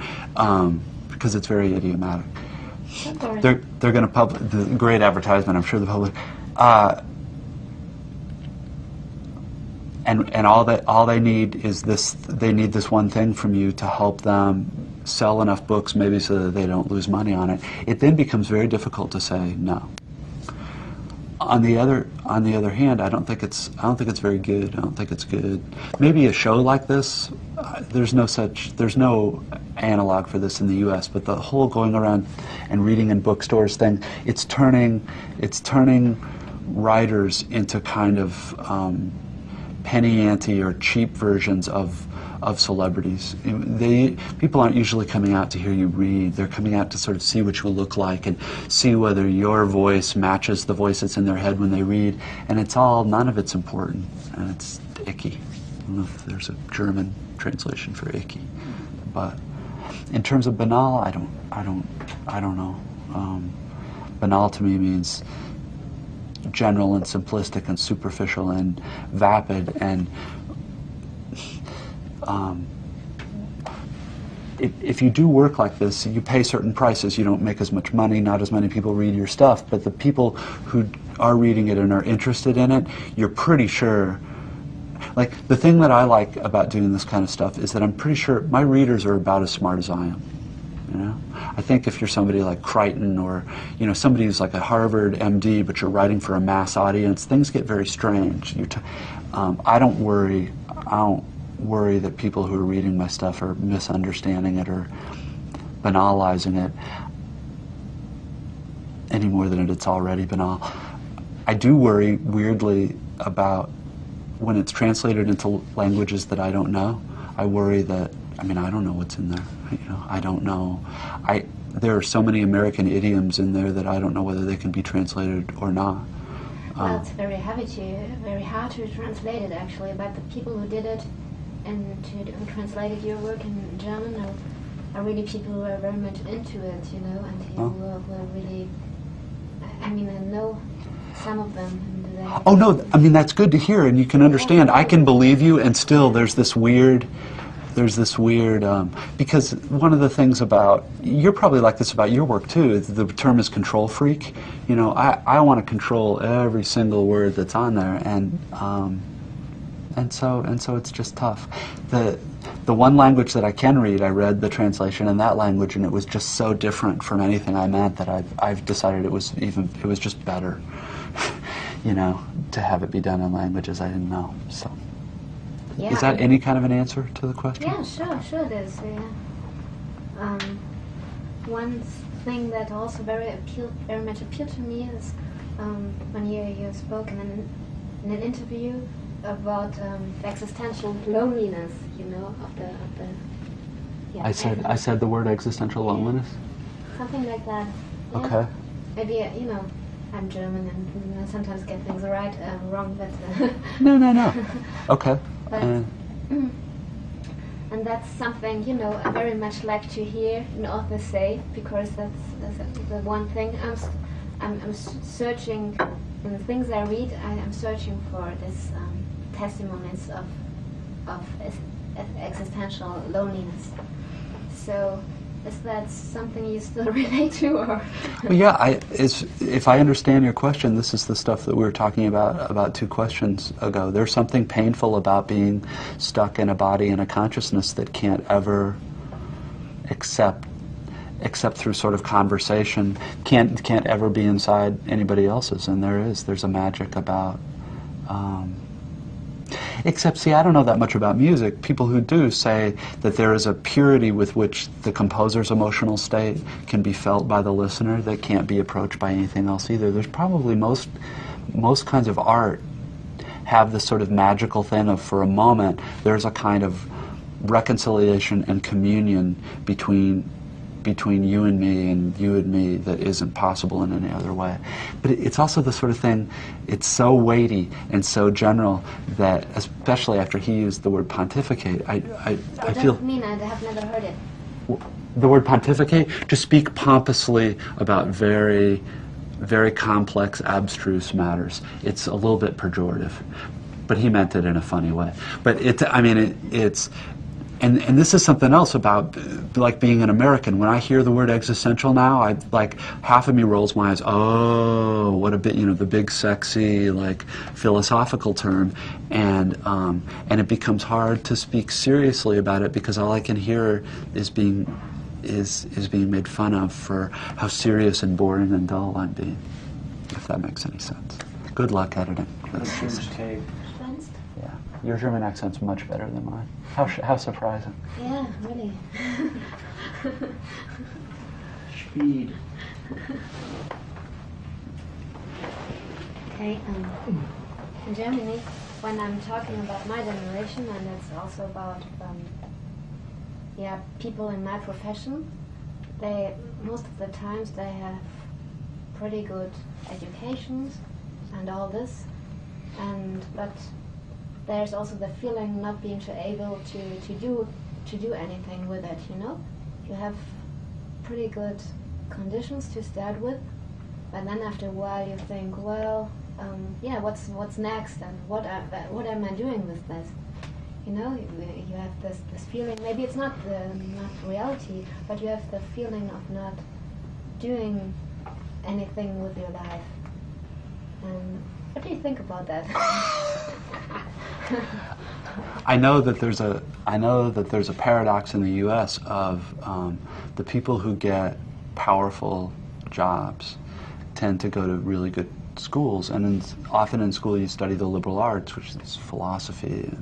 because it's very idiomatic. They're going to publish the great advertisement. I'm sure the public, and all they need is this. They need this one thing from you to help them sell enough books, maybe so that they don't lose money on it. It then becomes very difficult to say no. On the other hand, I don't think it's very good. I don't think it's good. Maybe a show like this, there's no analog for this in the U.S. But the whole going around and reading in bookstores thing, it's turning writers into kind of penny ante or cheap versions of celebrities. People aren't usually coming out to hear you read. They're coming out to sort of see what you look like and see whether your voice matches the voice that's in their head when they read. And none of it's important, and it's icky. I don't know if there's a German translation for icky, but in terms of banal, I don't know. Banal to me means general and simplistic and superficial and vapid, and if you do work like this, you pay certain prices. You don't make as much money, not as many people read your stuff, but the people who are reading it and are interested in it, you're pretty sure. Like, the thing that I like about doing this kind of stuff is that I'm pretty sure my readers are about as smart as I am. You know, I think if you're somebody like Crichton, or somebody who's like a Harvard MD, but you're writing for a mass audience, things get very strange. I don't worry that people who are reading my stuff are misunderstanding it or banalizing it any more than it's already banal. I do worry weirdly about when it's translated into languages that I don't know, I worry that, I mean, I don't know what's in there. You know, I don't know. There are so many American idioms in there that I don't know whether they can be translated or not. Well, it's very hard to translate it actually, but the people who did it and who translated your work in German are really people who are very much into it, you know, and who are really, I mean, I know some of them. And Oh no, I mean, that's good to hear, and you can understand. I can believe you, and still there's this weird, because one of the things about, you're probably like this about your work too, is the term is control freak. You know, I want to control every single word that's on there, and so it's just tough. The one language that I can read, I read the translation in that language, and it was just so different from anything I meant that I've decided it was just better, you know, to have it be done in languages I didn't know. So. yeah, Is that any kind of an answer to the question? Yeah, sure it is. Yeah. One thing that also very much appealed to me is when you spoke in an interview about existential loneliness, you know, of the yeah. I said the word existential loneliness. Something like that. Yeah. Okay. Maybe you know, I'm German and I sometimes get things right, wrong, but No. Okay. but, and that's something, you know, I very much like to hear an author say, because that's the one thing I'm searching in the things I read. I'm searching for this testimonies of existential loneliness. So, is that something you still relate to, or? Well, yeah. If I understand your question, this is the stuff that we were talking about 2 questions ago. There's something painful about being stuck in a body and a consciousness that can't ever except through sort of conversation, can't ever be inside anybody else's. And there's a magic about. Except, see, I don't know that much about music. People who do say that there is a purity with which the composer's emotional state can be felt by the listener that can't be approached by anything else either. There's probably most kinds of art have this sort of magical thing of, for a moment, there's a kind of reconciliation and communion between you and me that isn't possible in any other way. But it's also the sort of thing, it's so weighty and so general that, especially after he used the word pontificate, I feel... Doesn't mean I have never heard it. The word pontificate, to speak pompously about very, very complex, abstruse matters. It's a little bit pejorative, but he meant it in a funny way. But it's... And this is something else about, like, being an American. When I hear the word existential now, half of me rolls my eyes. Oh, what a bit, you know, the big, sexy, like, philosophical term, and it becomes hard to speak seriously about it because all I can hear is being made fun of for how serious and boring and dull I'm being. If that makes any sense. Good luck editing. Yeah, your German accent's much better than mine. How surprising. Yeah, really. Speed. Okay, in Germany, when I'm talking about my generation, and it's also about people in my profession, most of the times they have pretty good educations and all this, but there's also the feeling not being able to do anything with it, you know? You have pretty good conditions to start with, but then after a while you think, well, what's next, and what am I doing with this? You know, you have this feeling, maybe it's not reality, but you have the feeling of not doing anything with your life. And what do you think about that? I know that there's a paradox in the U.S. of the people who get powerful jobs tend to go to really good schools, and often in school you study the liberal arts, which is philosophy and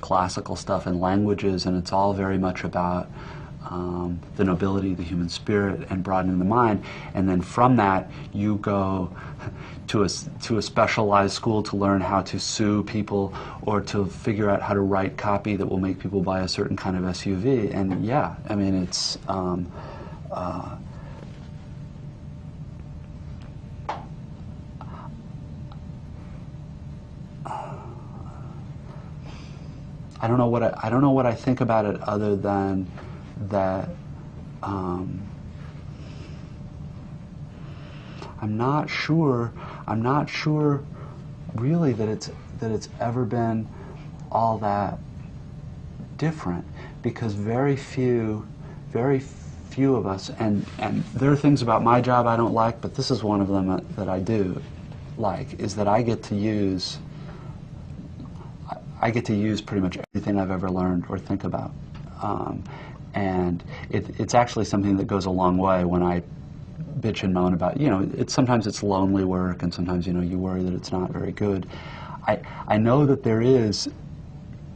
classical stuff and languages, and it's all very much about the nobility, the human spirit, and broadening the mind. And then from that, you go to a specialized school to learn how to sue people or to figure out how to write copy that will make people buy a certain kind of SUV. And yeah, I mean, it's I don't know what I think about it other than that I'm not sure really that it's ever been all that different, because very few of us, and there are things about my job I don't like, but this is one of them that I do like, is that I get to use pretty much everything I've ever learned or think about. And it's actually something that goes a long way when I bitch and moan about, sometimes it's lonely work, and sometimes, you worry that it's not very good. I know that there is,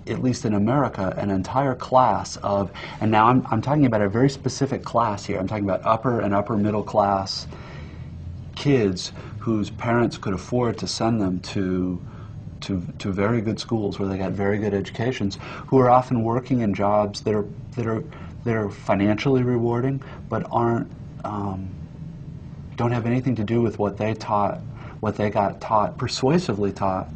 at least in America, an entire class of, and now I'm talking about a very specific class here. I'm talking about upper and upper middle class kids whose parents could afford to send them to very good schools where they got very good educations, who are often working in jobs that are financially rewarding, but don't have anything to do with what they got taught, persuasively taught,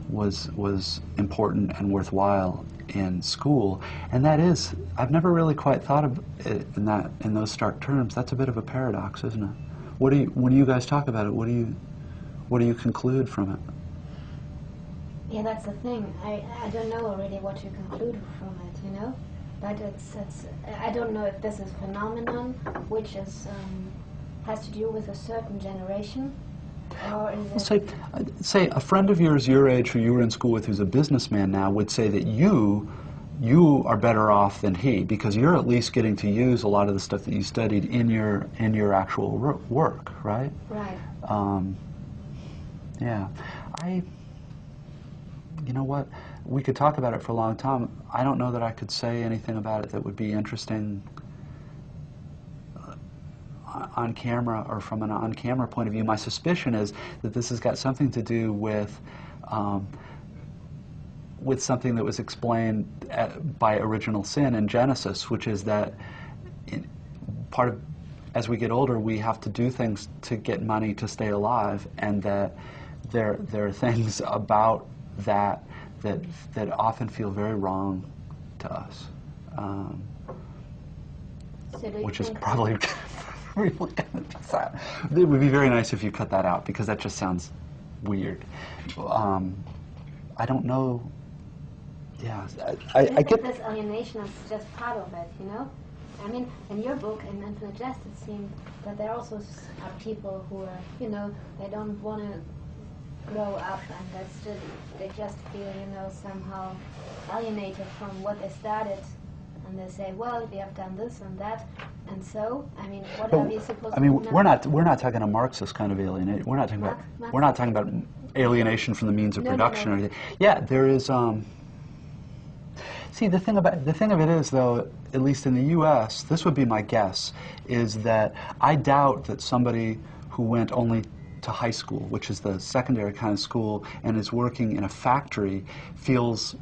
was important and worthwhile in school. And that is, I've never really quite thought of it in those stark terms. That's a bit of a paradox, isn't it? When you guys talk about it, what do you conclude from it? Yeah, that's the thing. I don't know already what to conclude from it, But it's I don't know if this is a phenomenon which is has to do with a certain generation, or is it... Say a friend of yours your age who you were in school with, who's a businessman now, would say that you are better off than he, because you're at least getting to use a lot of the stuff that you studied in your actual work, right? Right. Yeah. You know what? We could talk about it for a long time. I don't know that I could say anything about it that would be interesting on camera or from an on-camera point of view. My suspicion is that this has got something to do with something that was explained by original sin in Genesis, which is that as we get older, we have to do things to get money to stay alive, and that there are things about that often feel very wrong to us, which is probably really going to be sad. It would be very nice if you cut that out, because that just sounds weird. I don't know. Yeah, I get this alienation is just part of it, I mean, in your book, in Infinite Jest, it seemed that there also are people who are, they don't want to grow up, and they just feel, somehow alienated from what they started, and they say, well, we have done this and that, and so, I mean, what are we supposed to do now? We're not talking a Marxist kind of alienation. We're not talking about alienation from the means of production or anything. Yeah, there is. See, the thing of it is, though, at least in the U.S., this would be my guess, is that I doubt that somebody who went only to high school, which is the secondary kind of school, and is working in a factory, feels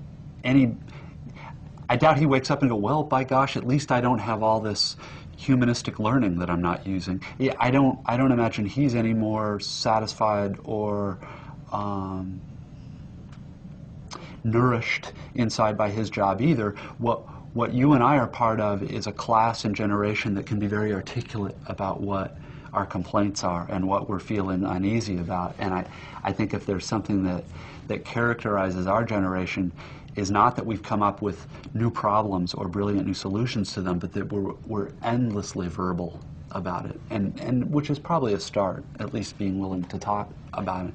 I doubt he wakes up and go, well, by gosh, at least I don't have all this humanistic learning that I'm not using. Yeah, I don't imagine he's any more satisfied or nourished inside by his job either. What you and I are part of is a class and generation that can be very articulate about what our complaints are and what we're feeling uneasy about. And I think if there's something that characterizes our generation, is not that we've come up with new problems or brilliant new solutions to them, but that we're endlessly verbal about it, and which is probably a start, at least being willing to talk about it.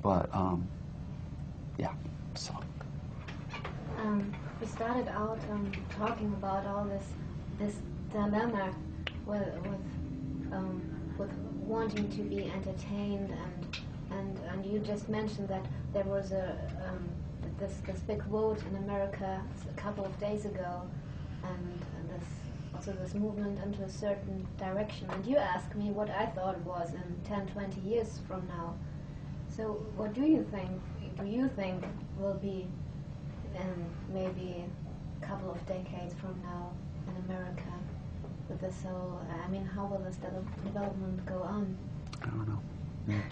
But yeah, so. We started out talking about all this dilemma with wanting to be entertained, and you just mentioned that there was this big vote in America a couple of days ago, and this also this movement into a certain direction. And you asked me what I thought it was in 10, 20 years from now. So what do you think? Do you think will be in maybe a couple of decades from now in America with this whole, I mean, how will this development go on? I don't know.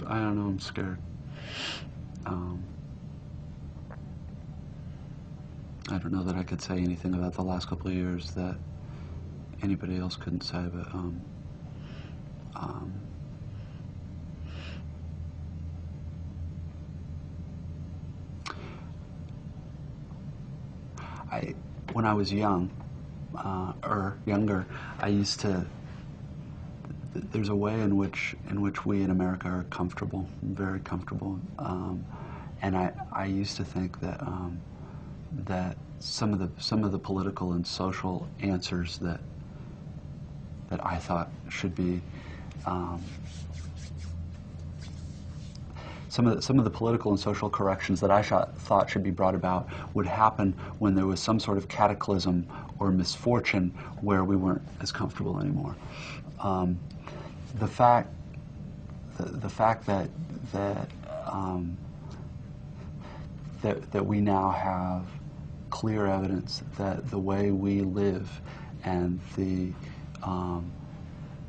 I don't know, I'm scared. I don't know that I could say anything about the last couple of years that anybody else couldn't say, but when I was young, or younger, I used to. There's a way in which we in America are comfortable, very comfortable, and I used to think that that some of the political and social answers that I thought should be some of the political and social corrections that I thought should be brought about would happen when there was some sort of cataclysm or misfortune where we weren't as comfortable anymore. The fact that we now have clear evidence that the way we live and the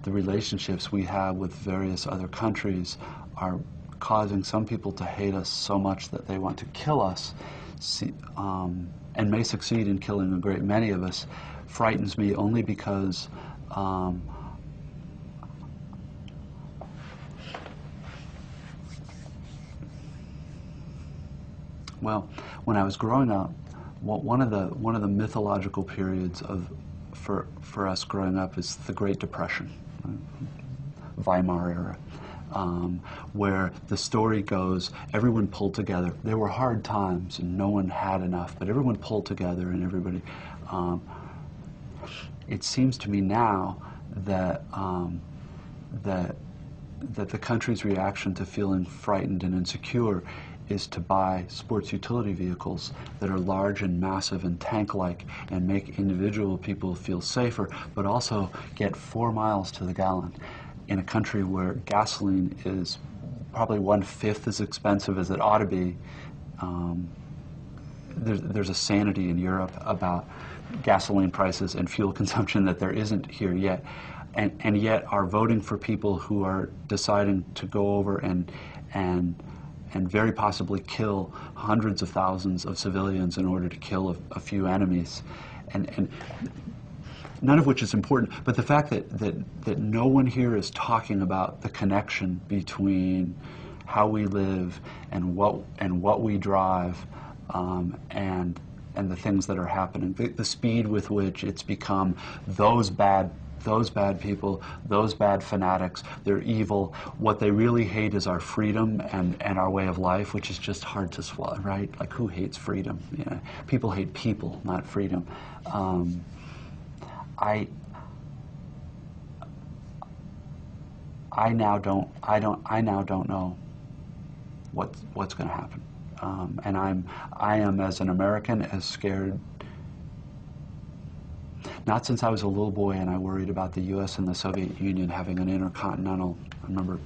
relationships we have with various other countries are causing some people to hate us so much that they want to kill us, and may succeed in killing a great many of us, frightens me only because well, when I was growing up, one of the mythological periods for us growing up is the Great Depression, Weimar era, where the story goes, everyone pulled together. There were hard times and no one had enough, but everyone pulled together and everybody. It seems to me now that that the country's reaction to feeling frightened and insecure is to buy sports utility vehicles that are large and massive and tank-like and make individual people feel safer, but also get 4 miles to the gallon in a country where gasoline is probably 1/5 as expensive as it ought to be. There's a sanity in Europe about gasoline prices and fuel consumption that there isn't here yet, and yet are voting for people who are deciding to go over and very possibly kill hundreds of thousands of civilians in order to kill a few enemies, and none of which is important. But the fact that no one here is talking about the connection between how we live and what we drive, and the things that are happening, the speed with which it's become those bad people, those bad fanatics, they're evil. What they really hate is our freedom and our way of life, which is just hard to swallow, right? Like, who hates freedom? Yeah. People hate people, not freedom. I now don't know what's going to happen, and I am as an American as scared. Not since I was a little boy and I worried about the U.S. and the Soviet Union having an intercontinental. I remember,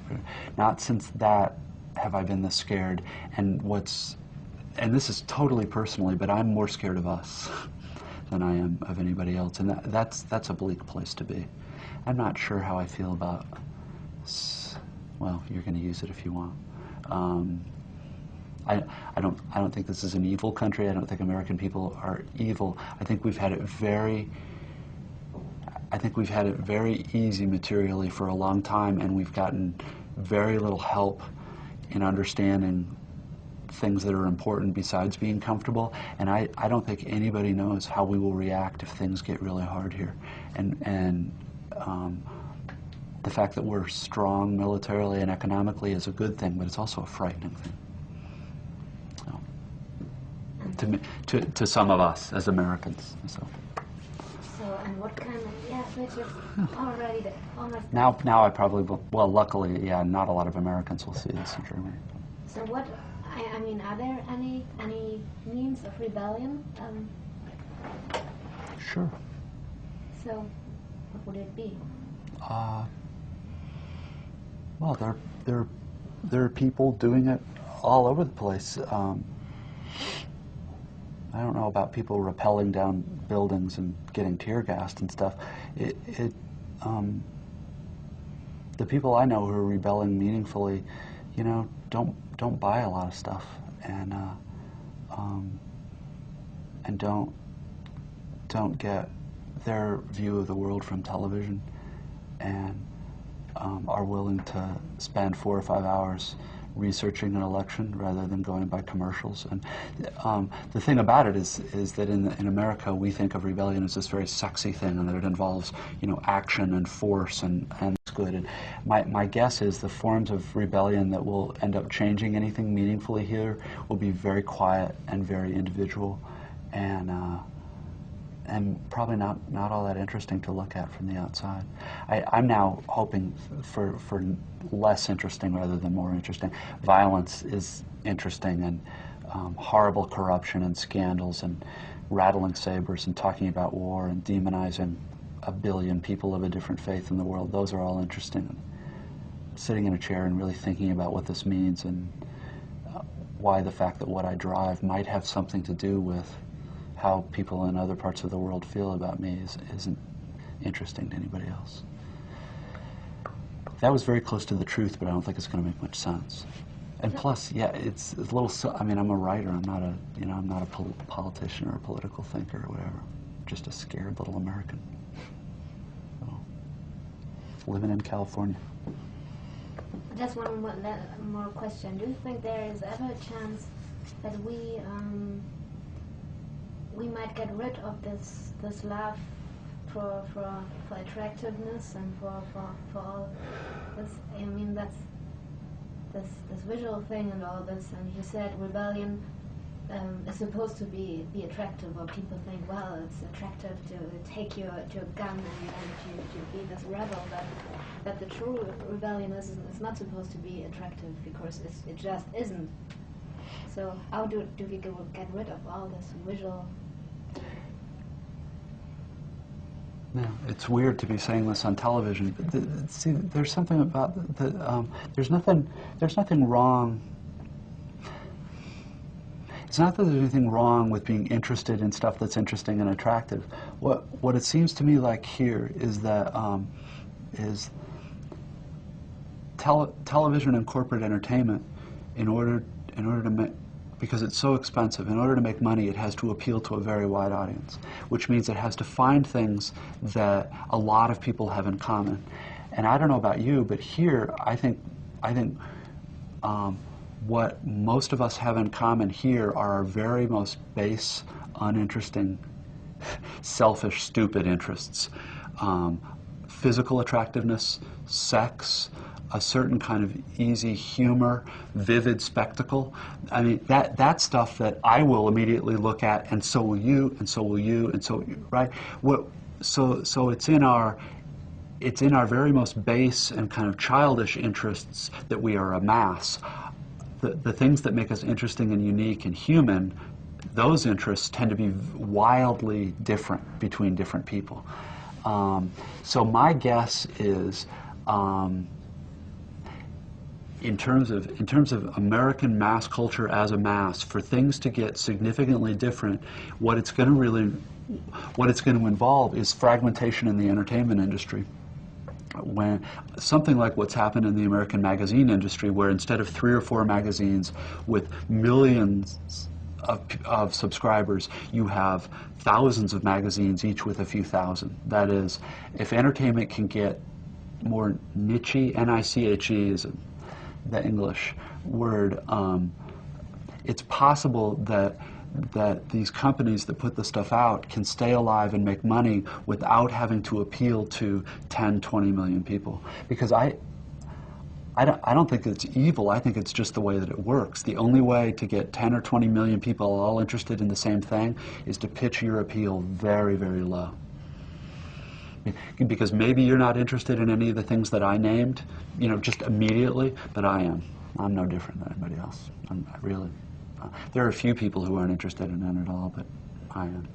not since that have I been this scared. And this is totally personally, but I'm more scared of us than I am of anybody else, and that's a bleak place to be. I'm not sure how I feel about. Well, you're going to use it if you want. I don't think this is an evil country. I don't think American people are evil. I think we've had it very easy materially for a long time, and we've gotten very little help in understanding things that are important besides being comfortable. And I don't think anybody knows how we will react if things get really hard here. And the fact that we're strong militarily and economically is a good thing, but it's also a frightening thing. To some of us as Americans. So and what kind of, which is already almost. Now I probably will, well, luckily, yeah, not a lot of Americans will see this in Germany. So what, I mean, are there any means of rebellion? Sure. So What would it be? Well, there are people doing it all over the place. I don't know about people rappelling down buildings and getting tear gassed and stuff. The people I know who are rebelling meaningfully, you know, don't buy a lot of stuff, and don't get their view of the world from television, and are willing to spend 4 or 5 hours researching an election rather than going by commercials. And the thing about it is that in America we think of rebellion as this very sexy thing, and that it involves, you know, action and force and it's good. And my guess is the forms of rebellion that will end up changing anything meaningfully here will be very quiet and very individual, and probably not all that interesting to look at from the outside. I'm now hoping for less interesting rather than more interesting. Violence is interesting, and horrible corruption and scandals and rattling sabers and talking about war and demonizing 1 billion people of a different faith in the world. Those are all interesting. Sitting in a chair and really thinking about what this means, and why the fact that what I drive might have something to do with how people in other parts of the world feel about me isn't interesting to anybody else. That was very close to the truth, but I don't think it's going to make much sense. And plus, yeah, it's a little. I mean, I'm a writer. I'm not a, you know, I'm not a politician or a political thinker or whatever. Just a scared little American. So, living in California. Just one more question. Do you think there is ever a chance that we might get rid of this love for attractiveness and for all this? I mean, that's this visual thing and all this. And you said rebellion is supposed to be attractive, or people think, well, it's attractive to take your gun and to be this rebel. But the true rebellion is not supposed to be attractive, because it just isn't. So how do we get rid of all this visual? Yeah, it's weird to be saying this on television. But see, there's something about there's nothing wrong. It's not that there's anything wrong with being interested in stuff that's interesting and attractive. What it seems to me like here is that television and corporate entertainment, in order to make, because it's so expensive, in order to make money, it has to appeal to a very wide audience, which means it has to find things that a lot of people have in common. And I don't know about you, but here, I think what most of us have in common here are our very most base, uninteresting, selfish, stupid interests. Physical attractiveness, sex, a certain kind of easy humor, vivid spectacle. I mean, that's stuff that I will immediately look at, and so will you, and so will you, and so will you, right? So it's in our very most base and kind of childish interests that we are a mass. The things that make us interesting and unique and human, those interests tend to be wildly different between different people. So my guess is, in terms of American mass culture as a mass, for things to get significantly different, what it's going to involve is fragmentation in the entertainment industry. When something like what's happened in the American magazine industry, where instead of 3 or 4 magazines with millions of subscribers, you have thousands of magazines, each with a few thousand. That is, if entertainment can get more niche-y, N-I-C-H-E is the English word, it's possible that these companies that put the stuff out can stay alive and make money without having to appeal to 10, 20 million people. Because I don't think it's evil. I think it's just the way that it works. The only way to get 10 or 20 million people all interested in the same thing is to pitch your appeal very, very low. Because maybe you're not interested in any of the things that I named, you know, just immediately, but I am. I'm no different than anybody else. There are a few people who aren't interested in it at all, but I am.